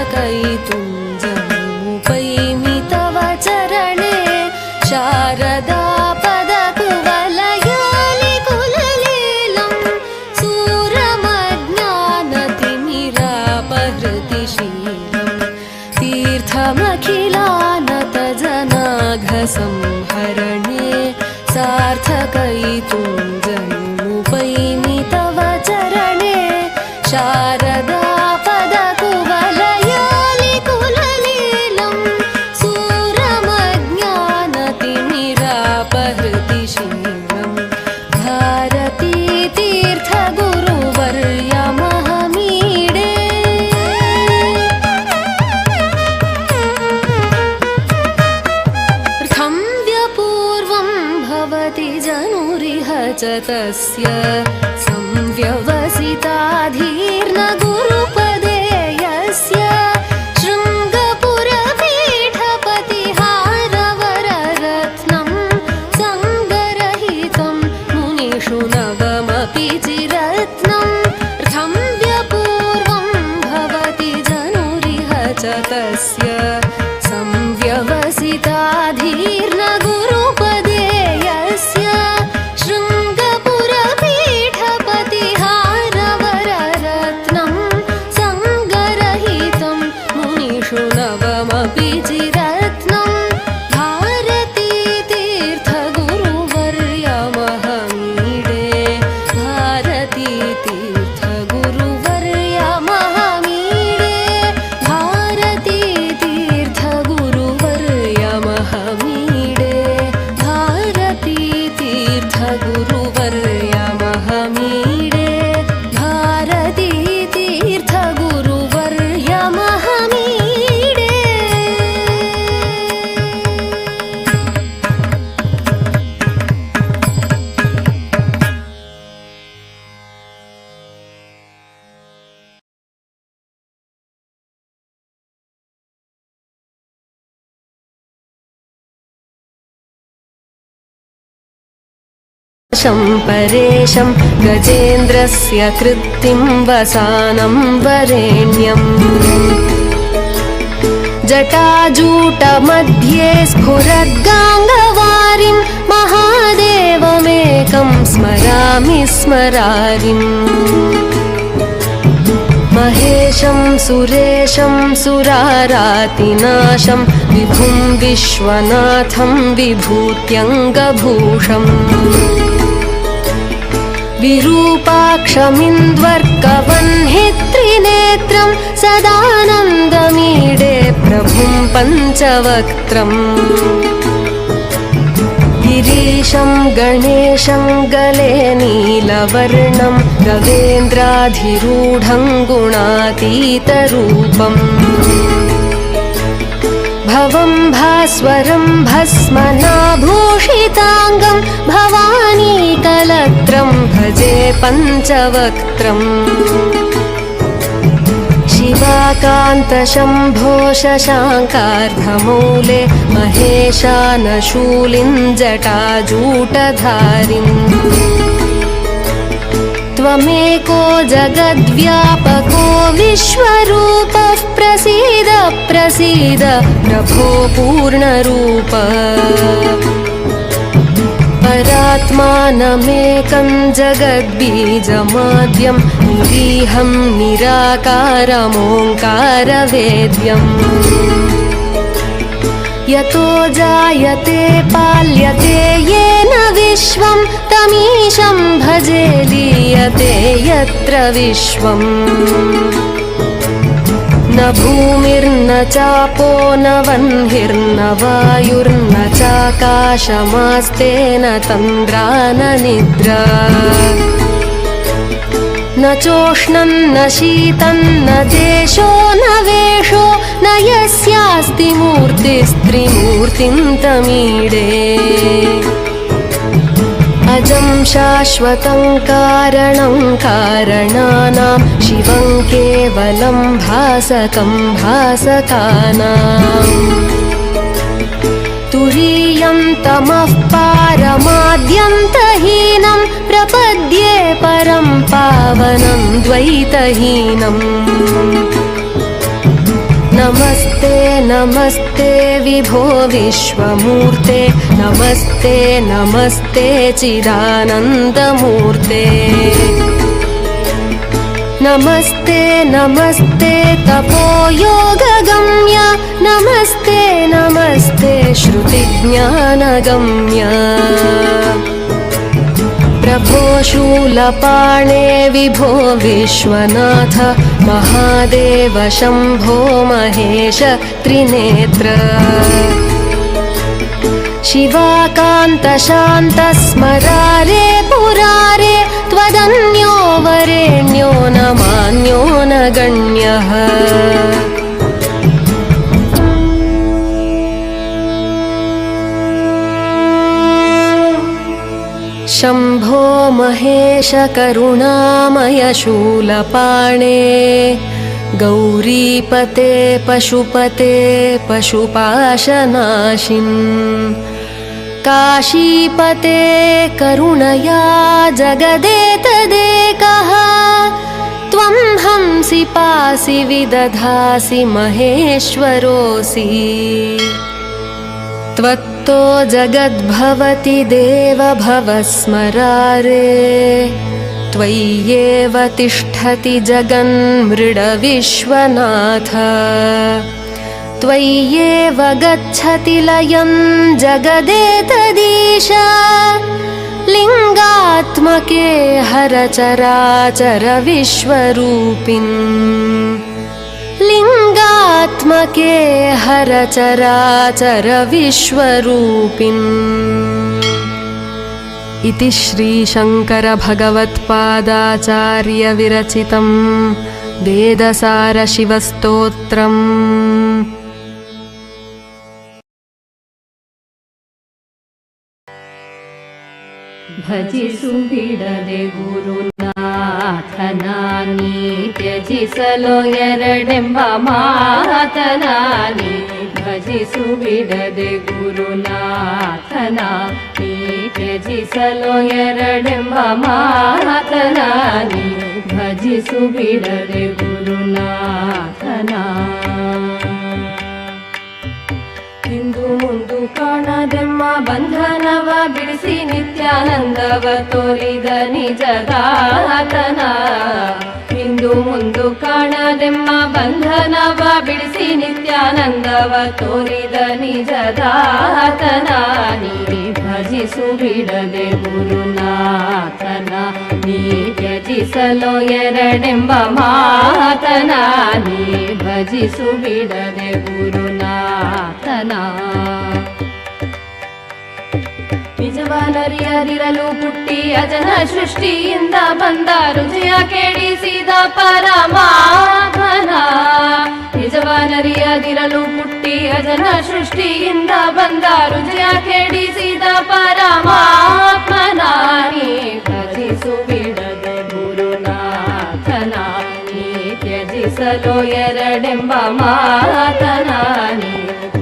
तव चरणे शारदापदकुवलयालिकुललीलं सूरमज्ञानतिमिरापहृतिशीलं तीर्थमखिलानतजनाघसंहरणे सार्थकैतुञ्जमुपैमि तव चरणे शारदापदकुवलयालिकुललीलं सूरमज्ञानतिमिरापहृतिशीलं भारती तीर्थगुरुवर्यमहमीडे र्थं व्यपूर्वं भवति जनुरिह च तस्य संव्यवसिताधीर्नगुरुपदे यस्य शृङ्गपुरपीठपतिहारवररत्नं सङ्गरहितं मुनिषु नवमपि चिरत्नं र्थं व्यपूर्वं भवति जनुरिह च तस्य संव्यवसिताधीर्नगुरुपदे यस्य शृङ्गपुरपीठपतिहारवररत्नं सङ्गरहितं मुनिषु नवमपि चिरत्नं भारती तीर्थगुरुवर्यमहमीडे भारती तीर्थगुरुवर्यमहमीडे भारती तीर्थगुरुवर्यमहमीडे भारती तीर्थगुरुवर्यमहमीडे भारती तीर्थगुरुवर्यमहमीडे परेशं गजेन्द्रस्य कृत्तिं वसानं वरेण्यम् जटाजूटमध्ये स्फुरद्गाङ्गवारिं महादेवमेकं स्मरामि स्मरारिम् महेशं सुरेशं सुरारातिनाशं विभुं विश्वनाथं विभूत्यङ्गभूषम् विरूपाक्षमिन्द्वर्कवह्नित्रिनेत्रं सदानन्दमीडे प्रभुं पञ्चवक्त्रम् गिरीशं गणेशं गले नीलवर्णं गवेन्द्राधिरूढं गुणातीतरूपम् भवं भास्वरं भस्मनाभूषिताङ्गं भवानी कलत्रं भजे पञ्चवक्त्रम् शिवाकान्तशम्भो शशाङ्कार्धमूले महेशानशूलिं जटाजूटधारिम् त्वमेको जगद्व्यापको विश्वरूपः प्रसीद प्रसीद प्रभो पूर्णरूप परात्मानमेकं जगद्बीजमाद्यं निरीहं निराकारमोङ्कारवेद्यम् यतो जायते पाल्यते येन विश्वं तमीशं भजे लीयते यत्र विश्वम् न भूमिर्न चापो न वह्निर्न वायुर्न चाकाशमास्तेन तन्द्रा न निद्रा न चोष्णं न शीतं न देशो न वेषो न यस्यास्ति मूर्तिस्त्रिमूर्तिं तमीडे अजं शाश्वतं कारणं कारणानां शिवं केवलं भासकं भासकानाम् तुरीयं तमः पारमाद्यन्तहीनं प्रपद्ये परं पावनं द्वैतहीनम् नमस्ते नमस्ते विभो विश्वमूर्ते नमस्ते नमस्ते चिदानन्दमूर्ते नमस्ते नमस्ते तपोयोगगम्य नमस्ते नमस्ते श्रुतिज्ञानगम्य प्रभो शूलपाणे विभो विश्वनाथ महादेव शम्भो महेश त्रिनेत्र शिवाकान्त शान्त स्मरारे पुरारे त्वदन्यो वरेण्यो न मान्यो न गण्यः शम्भो महेश करुणामय शूलपाणे गौरीपते पशुपते पशुपाशनाशिन् काशीपते करुणया जगदेतदेकः त्वं हंसि पासि विदधासि महेश्वरोऽसि त्वत्तो जगद्भवति देव भवस्मरारे त्वय्येव तिष्ठति जगन्मृडविश्वनाथ त्वय्येव गच्छति लयं जगदेतदीश लिङ्गात्मके हरचराचर विश्वरूपिन् लिङ्गात्मके हरचराचर विश्वरूपिन् इति श्रीशङ्करभगवत्पादाचार्यविरचितं वेदसारशिवस्तोत्रम् ಭಜಿಸು ಬಿಡದೆ ಗುರುನಾಥನಾನಿ ತ್ಯಜಿಸಲು ಎರಡೆಂಬ ಮಾತನಾನಿ ಭಜಿಸು ಬಿಡದೆ ಗುರುನಾಥನಾನಿ ತ್ಯಜಿಸಲು ಎರಡೆಂಬ ಮಾತನಾನಿ ಭಜಿಸು ಬಿಡದೆ ಗುರುನಾಥನಾ ಇಂದು ಮುಂದು ಕಾಣದೆಮ್ಮ ಬಂಧನವ ಬಿಡಿಸಿ ನಿತ್ಯಾನಂದವ ತೋರಿದ ನಿಜದಾತನ ಇಂದು ಮುಂದು ಕಾಣದೆಮ್ಮ ಬಂಧನವ ಬಿಡಿಸಿ ನಿತ್ಯಾನಂದವ ತೋರಿದ ನಿಜದಾತನ ನೀ ಭಜಿಸು ಬಿಡದೆ ಗುರುನಾಥನ ನೀ ತ್ಯಜಿಸಲು ಎರಡೆಂಬ ಮಾತನ ನೀ ಭಜಿಸು ಬಿಡದೆ ಗುರುನಾಥನ ನಿಜವನರಿಯದಿರಲು ಪುಟ್ಟಿ ಅಜನ ಸೃಷ್ಟಿಯಿಂದ ಬಂದ ರುಜಯ ಕೆಡಿಸಿದ ಪರಮಾತ್ಮನ ನಿಜವನರಿಯದಿರಲು ಪುಟ್ಟಿ ಅಜನ ಸೃಷ್ಟಿಯಿಂದ ಬಂದ ರುಜಿಯ ಕೆಡಿಸಿದ ಪರಮಾತ್ಮನ ನೀ ಭಜಿಸು ಬಿಡದೆ ಗುರುನಾಥನ ನೀ ತ್ಯಜಿಸಲು ಎರಡೆಂಬ ಮಾತನ ನೀ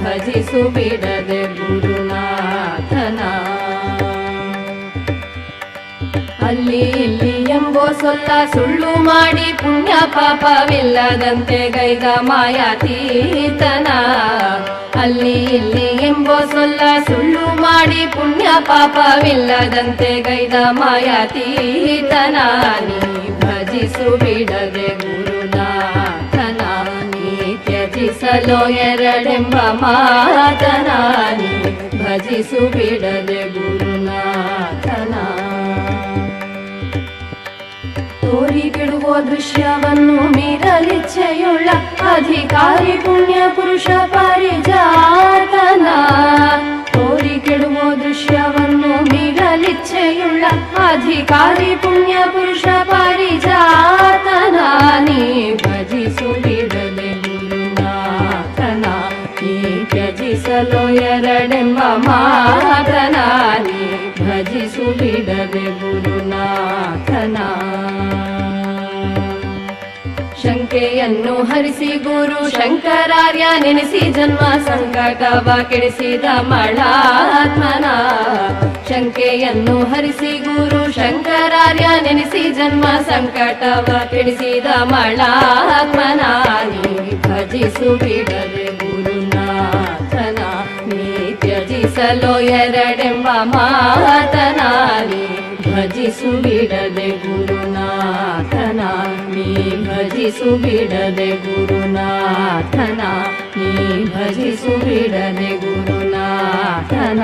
ಭಜಿಸು ಬಿಡದೆ ಗುರುನಾಥನ. ಅಲ್ಲಿ ಇಲ್ಲಿ ಎಂಬೋ ಸೊಲ್ಲ ಸುಳ್ಳು ಮಾಡಿ ಪುಣ್ಯ ಪಾಪವಿಲ್ಲದಂತೆ ಗೈದ ಮಾಯಾತೀತನ. ಅಲ್ಲಿ ಇಲ್ಲಿ ಎಂಬೋ ಸೊಲ್ಲ ಸುಳ್ಳು ಮಾಡಿ ಪುಣ್ಯ ಪಾಪವಿಲ್ಲದಂತೆ ಗೈದ ಮಾಯಾತೀತನ ನೀ ಭಜಿಸು ಬಿಡದೆ ಗುರುನಾಥನ ನೀ ತ್ಯಜಿಸಲು ಎರಡೆಂಬ ಮಾತನ ನೀ ಭಜಿಸು ಬಿಡದೆ ಗುರುನಾಥನ. ತೋರಿ ಕೆಡುವ ದೃಶ್ಯವನ್ನು ಮೀರಲಿಚ್ಛೆಯುಳ್ಳ ಅಧಿಕಾರಿ ಪುಣ್ಯ ಪುರುಷ ಪರಿಜಾತನ. ತೋರಿ ಕೆಡುವ ದೃಶ್ಯವನ್ನು ಮೀರಲಿಚ್ಛೆಯುಳ್ಳ ಅಧಿಕಾರಿ ಪುಣ್ಯ ಪುರುಷ ಪರಿಜಾತನ ನೀ ಭಜಿಸು ಬಿಡದೆ ಗುರುನಾಥನ ನೀ ತ್ಯಜಿಸಲು ಎರಡೆಂಬ ಮಾತನ ನೀ ಭಜಿಸು ಬಿಡದೆ ಗುರುನಾಥನ. ಶಂಕೆಯನ್ನು ಹರಿಸಿ ಗುರು ಶಂಕರಾರ್ಯ ನೆನೆಸಿ ಜನ್ಮ ಸಂಕಟವ ಕೆಡಿಸಿದ ಮಳಾತ್ಮನ. ಶಂಕೆಯನ್ನು ಹರಿಸಿ ಗುರು ಶಂಕರಾರ್ಯ ನೆನೆಸಿ ಜನ್ಮ ಸಂಕಟವ ಕೆಡಿಸಿದ ಮಳಾತ್ಮನ ನೀ ಭಜಿಸು ಬಿಡದೆ ಗುರುನಾಥನ ನೀ ತ್ಯಜಿಸಲು ಎರಡೆಂಬ ಮಾತನ ನೀ ಭಜಿಸು ಬಿಡದೆ ಗುರುನಾಥನ ನೀ ಭಜಿಸು ಬಿಡದೆ ಗುರುನಾಥನ ನೀ ಭಜಿಸು ಬಿಡದೆ ಗುರುನಾಥನ.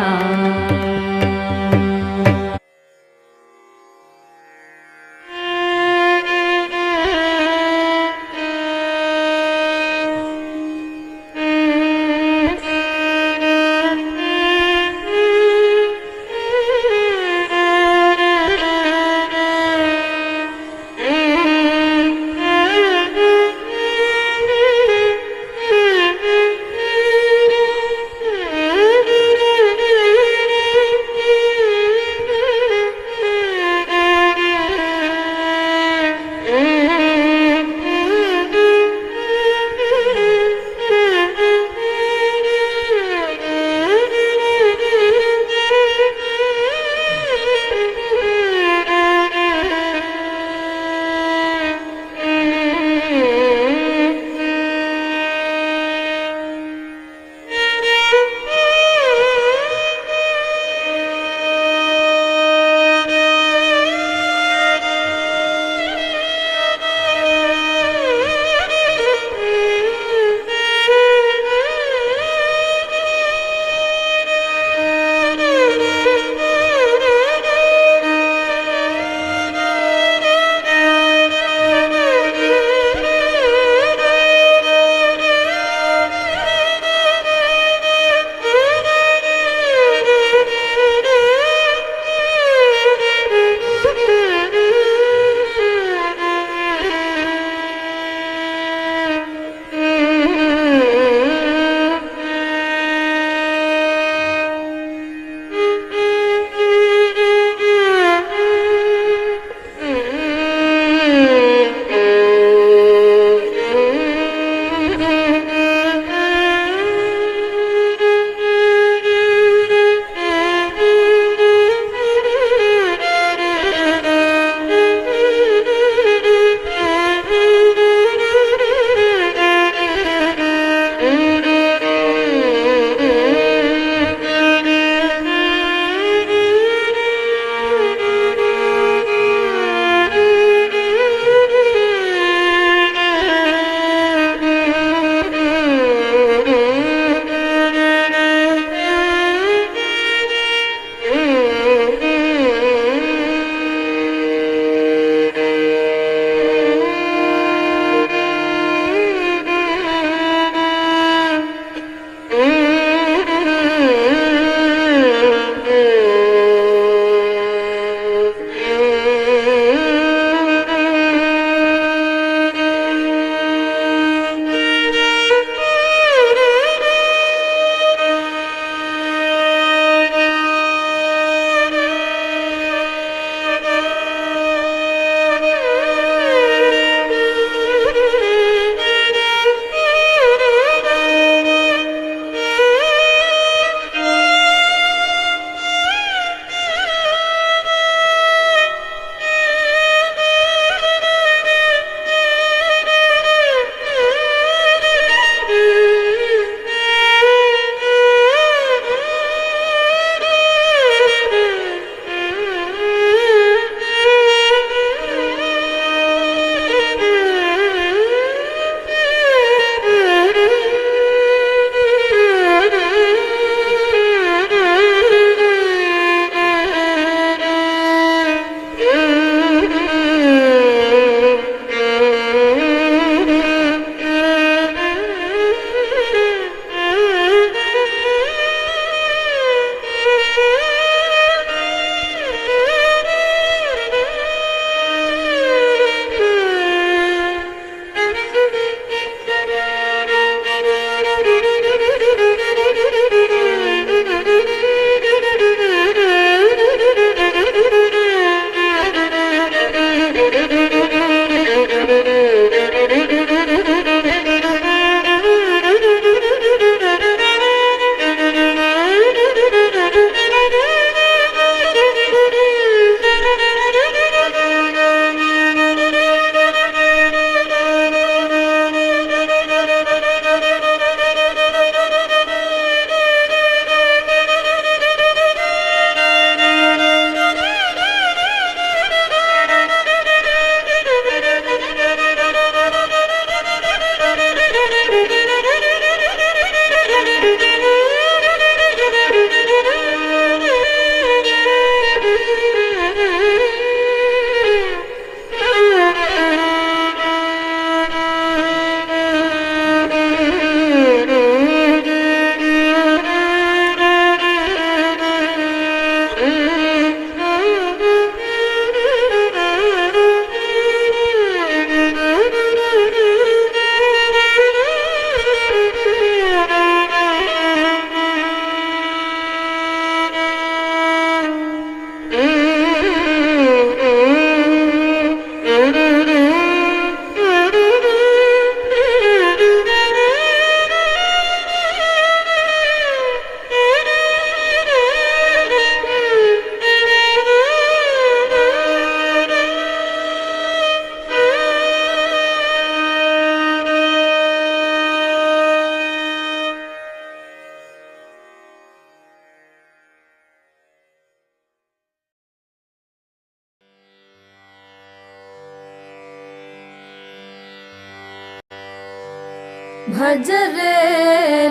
भज रे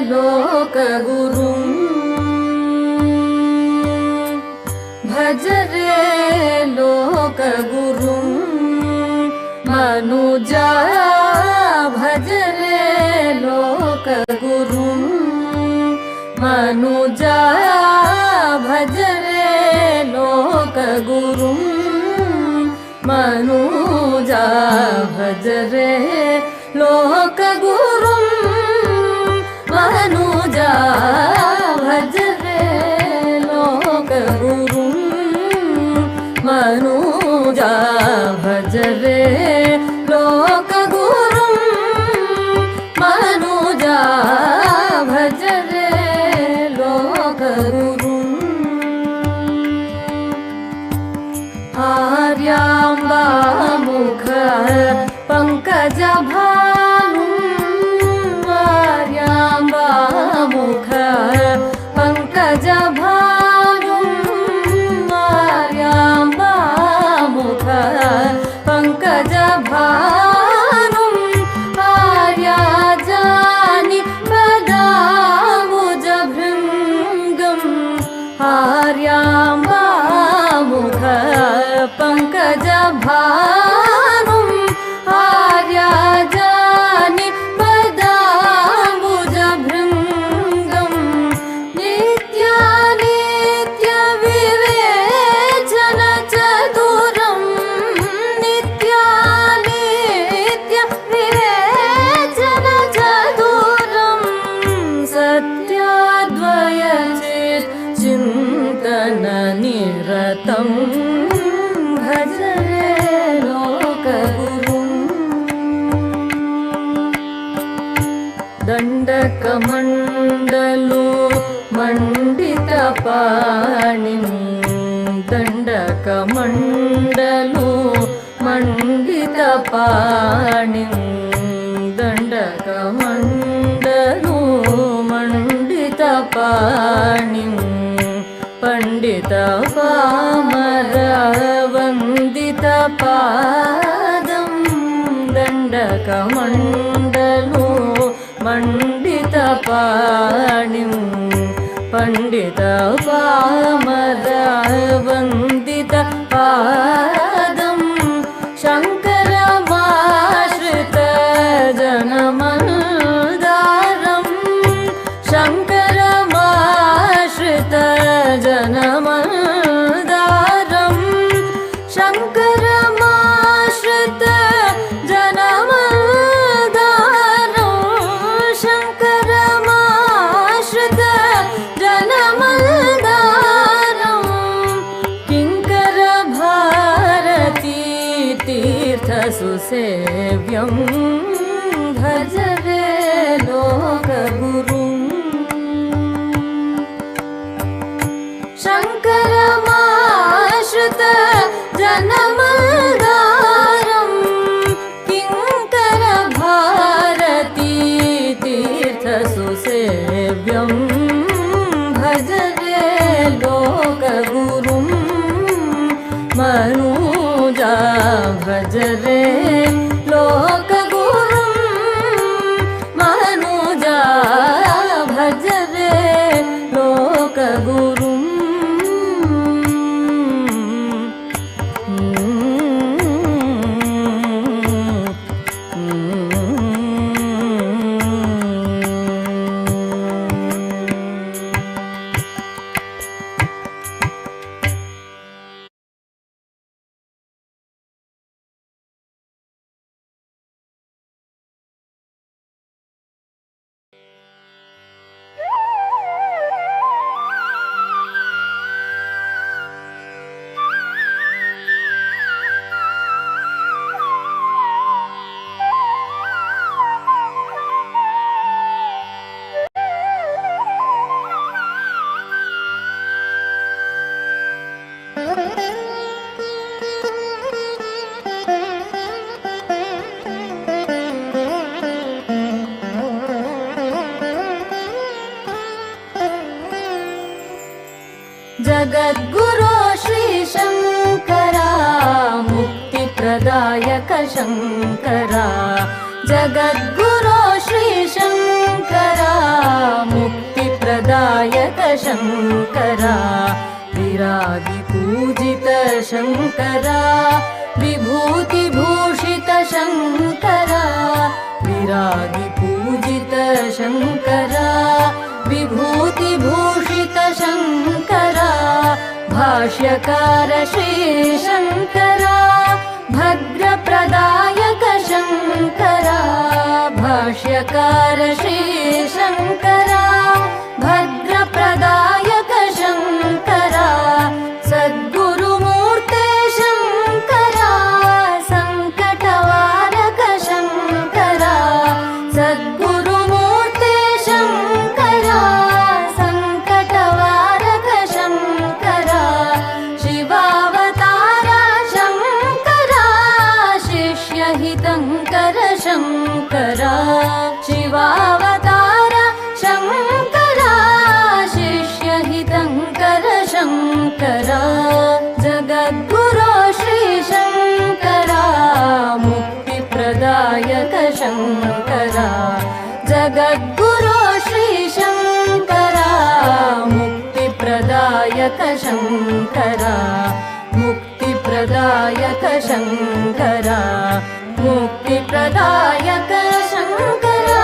लोकगुरुं भज रे लोकगुरुं मनुजा भज रे लोकगुरुं मनुजा भज रे लोकगुरुं मनुजा भज रे लोकगुरुं मनुजा भज रे लोकगुरुं मनुजा भज रे लोकगुरुं मनुजा भज रे लोकगुरुं आर्याम्बा मुख पंकजभानुं आर्याम्बा मुख पंकजभानुं आर्याम्बा मुख पंकजभानुं आर्याजानि पदाम्बुजभृङ्गम् आर्याम्बा मुख पंकजभानुं आर्याजानि पदाम्बुजभृङ्गम् नित्यानित्यविवेचनचतुरं नित्यानित्यविवेचनचतुरं सत्याद्वयचिन्तननिरतं भज रे लोकगुरुं दण्डकमण्डलो मण्डितपाणिं दण्डकमण्डलो मण्डितपाणिं दण्डकमण्डलो मण्डितपाणिं पण्डितपामरवन्दितपादं दण्डकमण्डलो मण्डितपाणिं पण्डितपामरवन्दितपादं शङ्करमाश्रितजनमन्दारं शङ्करमाश्रितजनमन्दारं शङ्करमाश्रितजनमन्दारं शङ्करमाश्रितजनमन्दारं किङ्करभारती तीर्थसुसेव्यं भज रे लोकगुरुं शङ्करमाश्रितजनमन्दारं किङ्करभारती तीर्थसुसेव्यं भज रे लोकगुरुं मनुजा भज रे लोकगुरुं मनुजा भज रे लोकगुरुं जगद्गुरो श्री शंकरा मुक्तिप्रदायक शंकरा जगद्गुरो श्री शंकरा शङ्करा विरागिपूजित शङ्करा विभूतिभूषित शङ्करा विरागिपूजित शङ्करा विभूतिभूषित शङ्करा भाष्यकार श्रीशङ्करा भद्रप्रदायक शङ्करा भाष्यकार श्रीशङ्करा भद्रप्रदायक शङ्करा सद्गुरुमूर्ते शङ्करा सङ्कटवारक शङ्करा सद्गुरुमूर्ते शङ्करा सङ्कटवारक शङ्करा शिवावतारा शङ्करा शिष्यहितङ्कर शङ्करा शिवावतारा शङ्करा शिष्यहितङ्कर शङ्करा जगद्गुरो श्रीशङ्करा मुक्तिप्रदायक शङ्करा जगद्गुरो श्रीशङ्करा मुक्तिप्रदायक शङ्करा मुक्तिप्रदायक शङ्करा मुक्तिप्रदायक शङ्करा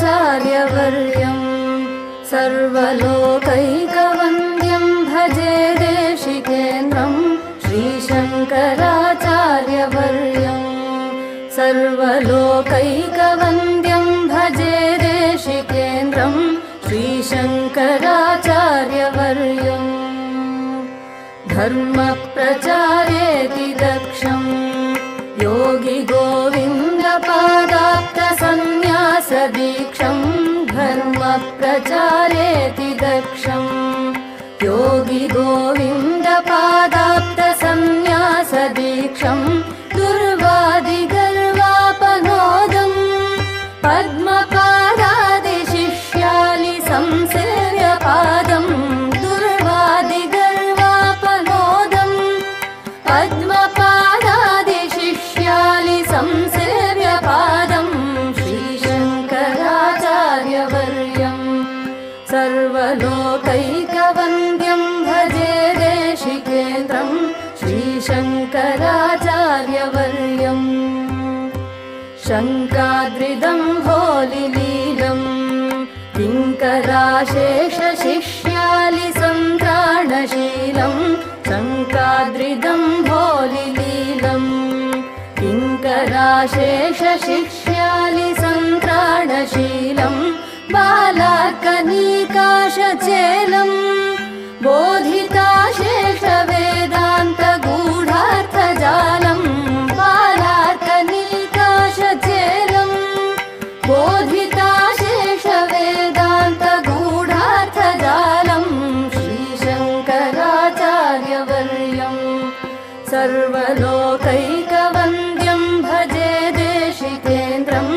श्रीशङ्कराचार्यवर्यं सर्वलोकैकवन्द्यं भजे देशिकेन्द्रं श्रीशङ्कराचार्यवर्यं सर्वलोकैकवन्द्यं भजे देशिकेन्द्रं श्रीशङ्कराचार्यवर्यं धर्मप्रचारेति दक्षं योगी गोविन्दपादाप्तसन्न्यासदीक्षं धर्मप्रचारेति दक्षं योगी गोविन्दपादाप्तसन्न्यासदीक्षं दुर्वादिगर्वापनोदं पद्मपादादिशिष्यालि संसेव्यपादं दुर्वादिगर्वापनोदं पद्मपादादिशिष्यालि संसेव्यपादं श्रीशङ्कराचार्यवर्यं सर्वलोकैकवन्द्यं भजे देशिकेन्द्रं श्रीशङ्कराचार्यवर्यं शङ्काद्रिदम्भोलिलीलं किङ्कराशेषशिष्यालि सन्त्राणशीलं शङ्काद्रिदम्भोलिलीलं किङ्कराशेषशिष्यालि सन्त्राणशीलं बालार्कनीकाशचेलं बोधिताशेषवेदान्तगूढार्थजालं बालार्कनीकाशचेलं बोधिताशेषवेदान्तगूढार्थजालं श्रीशङ्कराचार्यवर्यं सर्वलोकैकवन्द्यं भजे देशिकेन्द्रं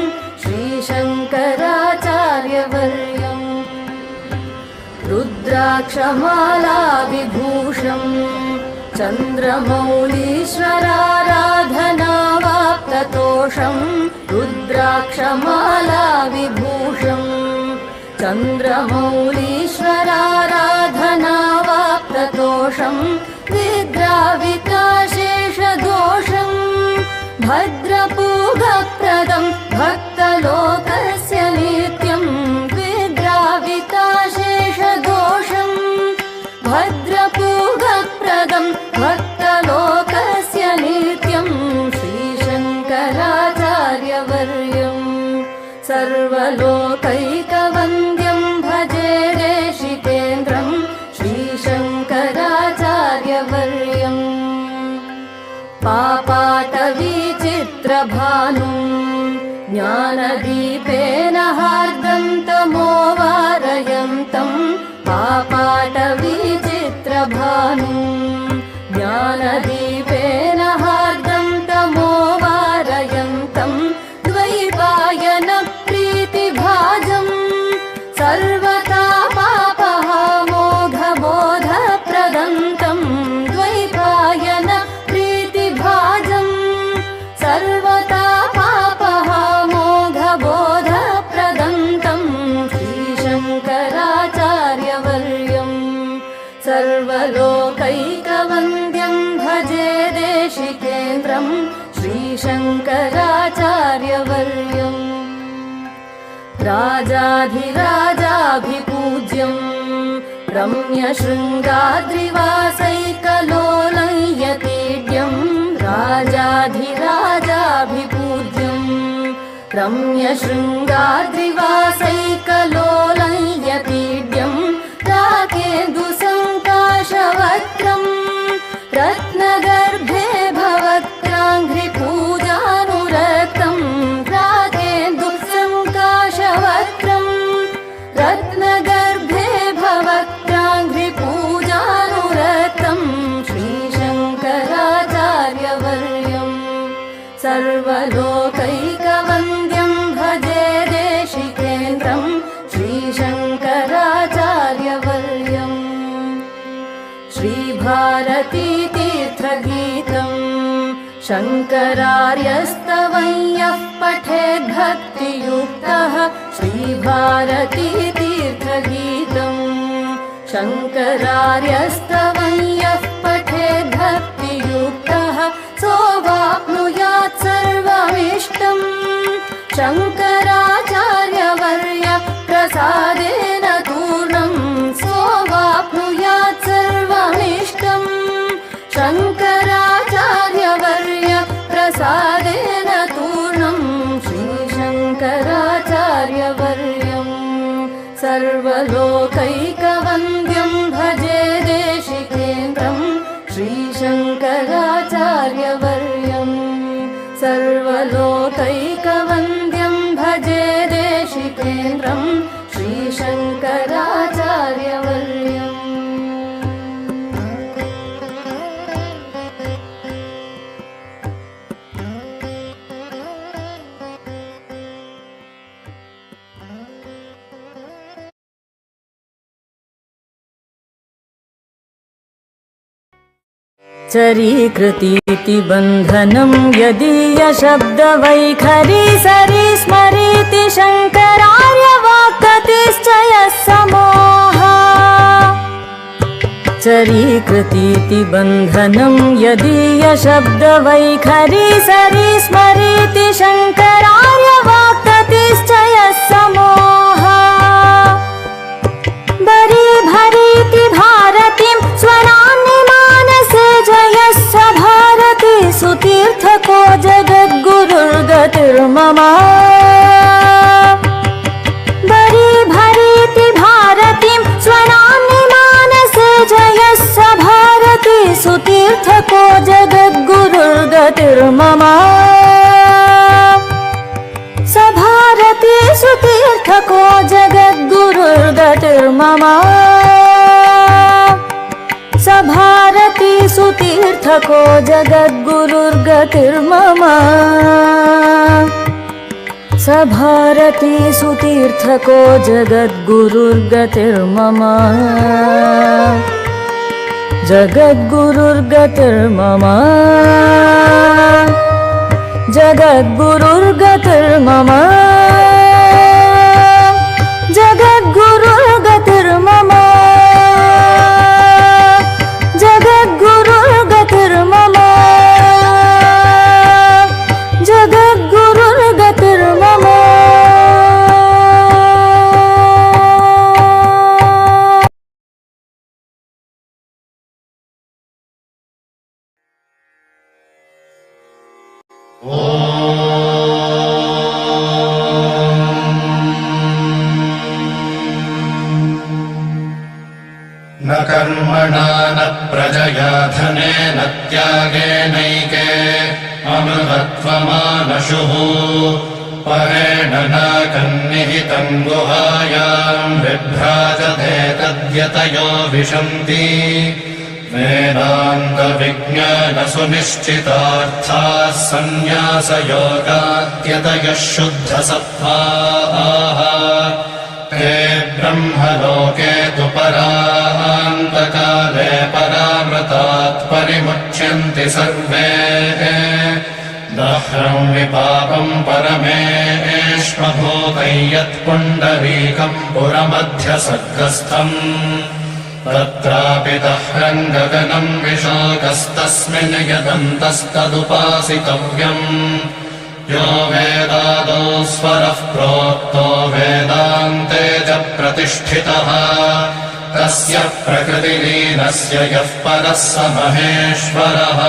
श्रीशङ्कराचार्यवर्यं रुद्राक्षमालाविभूषं चन्द्रमौलीश्वराराधनावाप्ततोषं रुद्राक्षमालाविभूषं चन्द्रमौलीश्वराराधनावाप्ततोषं विद्राविताशेषदोषं भद्रपूगप्रदं भक्तलोकस्य नित्यं विद्राविताशेषदोषं भद्रपूगप्रदं भक्तलोकस्य नित्यं श्रीशङ्करा पापाटवीचित्रभानुं ज्ञानदीपेन हार्दन्तमोवारयन्तं पापाटवीचित्रभानुं ज्ञानदीपेन हार्दन्तमोवारयन्तं द्वैपायनप्रीतिभाजं सर्वतापापहामोघबोधप्रदन्तं द्वैपायनप्रीतिभाजं सर्वतापापहामोघबोधप्रदन्तं श्रीशङ्कराचार्यवर्यं सर्वलोकैकवन्द्यं भजे देशिकेन्द्रं श्रीशङ्कराचार्यवर्यम् राजाधिराजाभिपूज्यं रम्यशृङ्गाद्रिवासैकलोलं यतीड्यं राजाधिराजाभिपूज्यं रम्यशृङ्गाद्रिवासैकलोलं यतीड्यं राकेन्दुसङ्काशवक्त्रं रत्नगर्भे भवक्त्राङ्घ्रिपूजानुरक्तं राकेन्दुसङ्काशवक्त्रं रत्नगर्भे भवक्त्राङ्घ्रिपूजानुरक्तं श्रीशङ्कराचार्यवर्यं सर्वलोकैकवन्द्यं भजे देशिकेन्द्रं श्रीशङ्कराचार्यवर्यम् श्रीभारतीतीर्थगीतं शङ्करार्यस्तवं यः पठेद्भक्तियुक्तः श्रीभारतीतीर्थगीतं शङ्करार्यस्तवं यः पठेद्भक्तियुक्तः सोऽवाप्नुयात् सर्वमिष्टं शङ्कराचार्यवर्य प्रसादेन पूर्णं सोऽवाप्नुयात् सर्वमिष्टं शङ्कराचार्यवर्य प्रसादेन पूर्णं श्रीशङ्कराचार्यवर्यं सर्वलोकैकवन्द्यं भजे देशिकेन्द्रं श्रीशङ्कराचार्यवर्यं सर्वलोकैकवन्द्यं भजे देशिकेन्द्रं श्रीशङ्कराचार्यवर्यम् चरीकृतीति बन्धनं यदीयशब्दवैखरी सरी स्मरीति शङ्करार्यवाक्गतिश्चयः समोः चरीकृतीति बन्धनं यदीयशब्दवैखरी सरी स्मरीति शङ्करार्यवाक्गतिश्चयः समोः बरी भरीति भारतीं स्वरान्नि मानसे जयस्य भारती सुतीर्थको जगद्गुरुर्गतिर्मम बरी भरीति भारतीं स्वरान्नि मानसे जयस्य भारती सुतीर्थको जगद्गुरुर्गतिर्मम स भारती सुतीर्थको जगद्गुरुर्गतिर्मम स भारती सुतीर्थको जगद्गुरुर्गतिर्मम स भारती सुतीर्थको जगद्गुरुर्गतिर्मम जगद्गुरुर्गतिर्मम जगद्गुरुर्गतिर्मम जगद्गुरुर्गतिर्मम जगद्गुरुर्गतिर्मम जगद्गुरुर्गतिर्मम न कर्मणा न प्रजा प्रजया धनेन त्यागेनैके अमृतत्वमानशुः परेण नाकन्निहितम् गुहायाम् बिभ्राजते तद्यतयो विशन्ति वेदान्तविज्ञानसुनिश्चितार्थाः सन्न्यासयोगाद्यतयः शुद्धसत्त्वाः ते ब्रह्मलोके तु परान्तकाले परामृतात् परिमुच्यन्ति सर्वे दह्रम् विपापम् परमेष्मभूतम् यत्पुण्डरीकम् पुरमध्यसर्गस्थम् तत्रापि दह्रम् गगनम् विशाखस्तस्मिन् यदन्तस्तदुपासितव्यम् यो वेदादौ स्वरः प्रोक्तो वेदान्ते च प्रतिष्ठितः तस्य प्रकृतिलीनस्य यः परः स महेश्वरः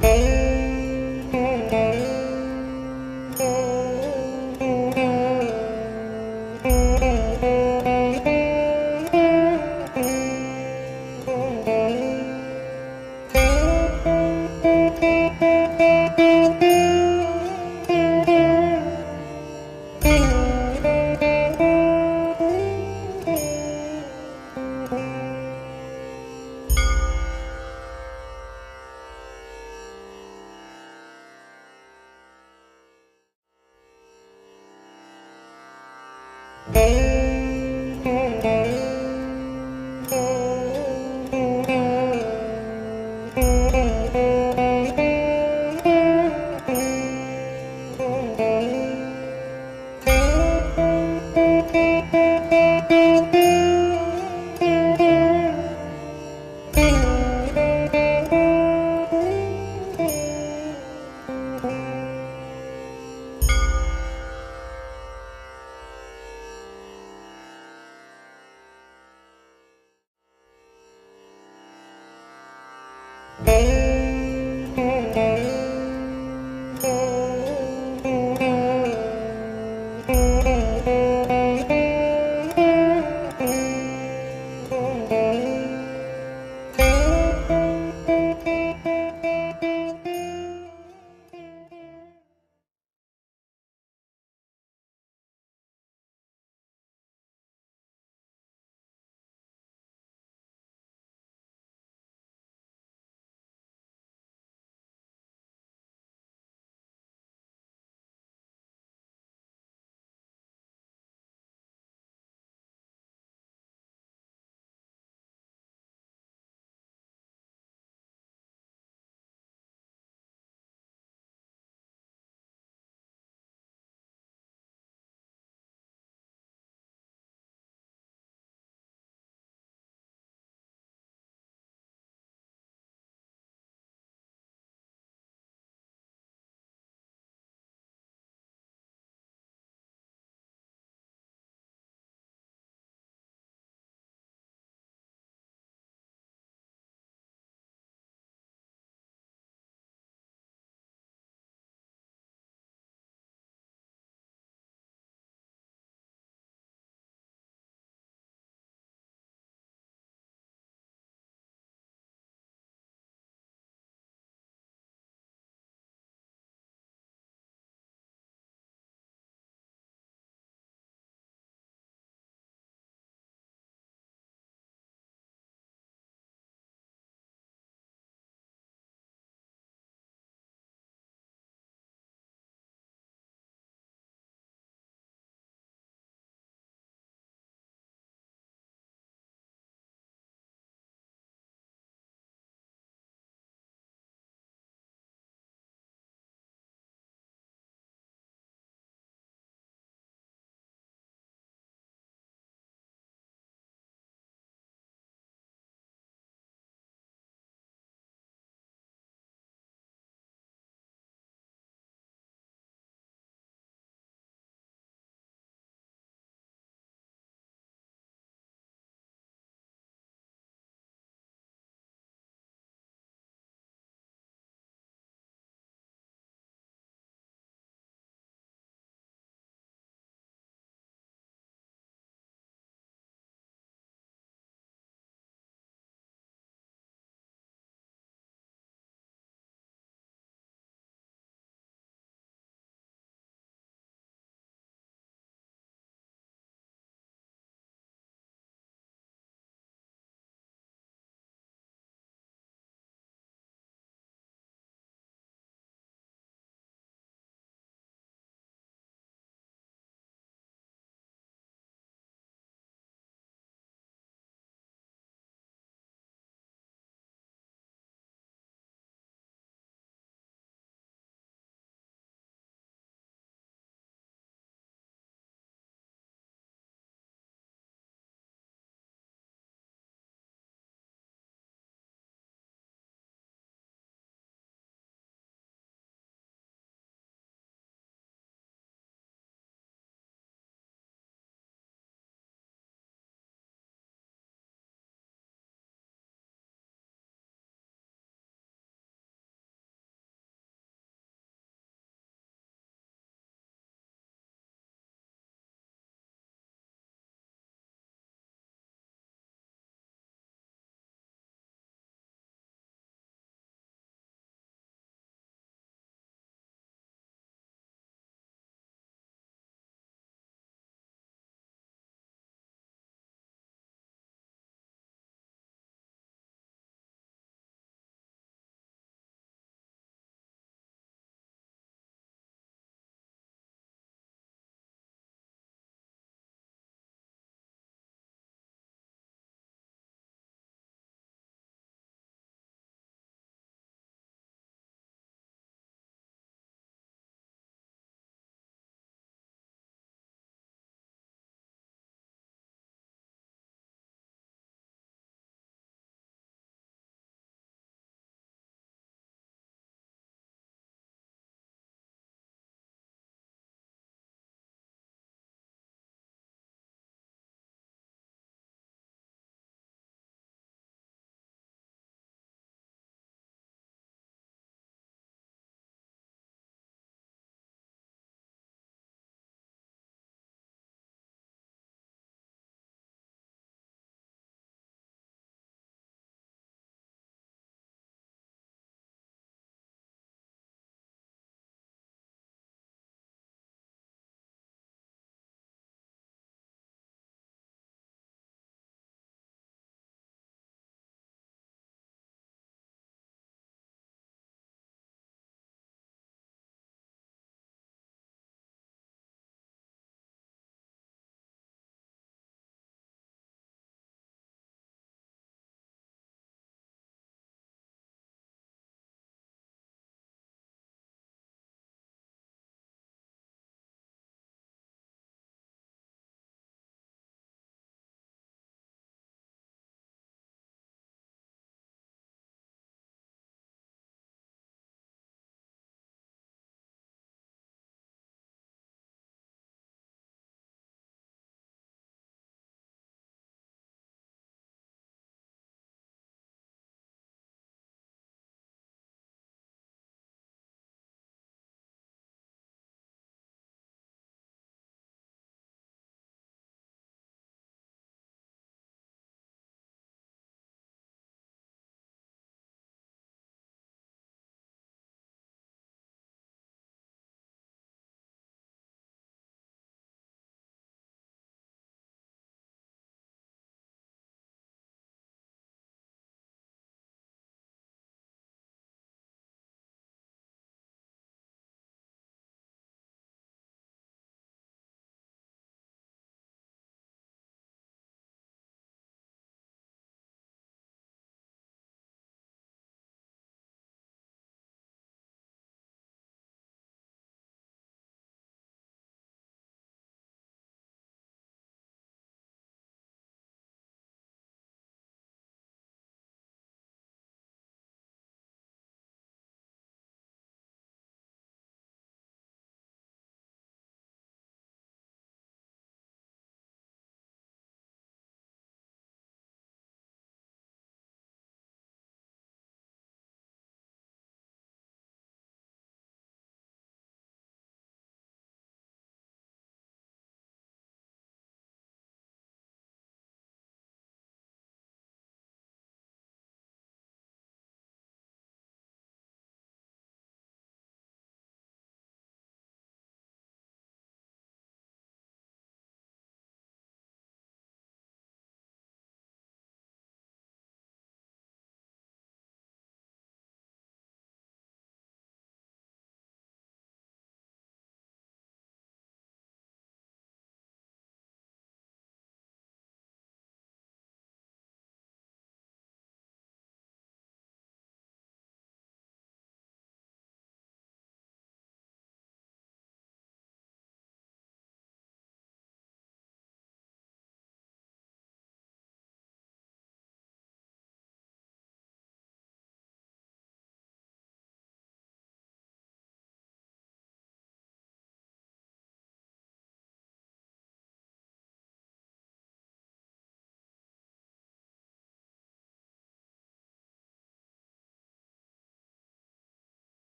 Hey.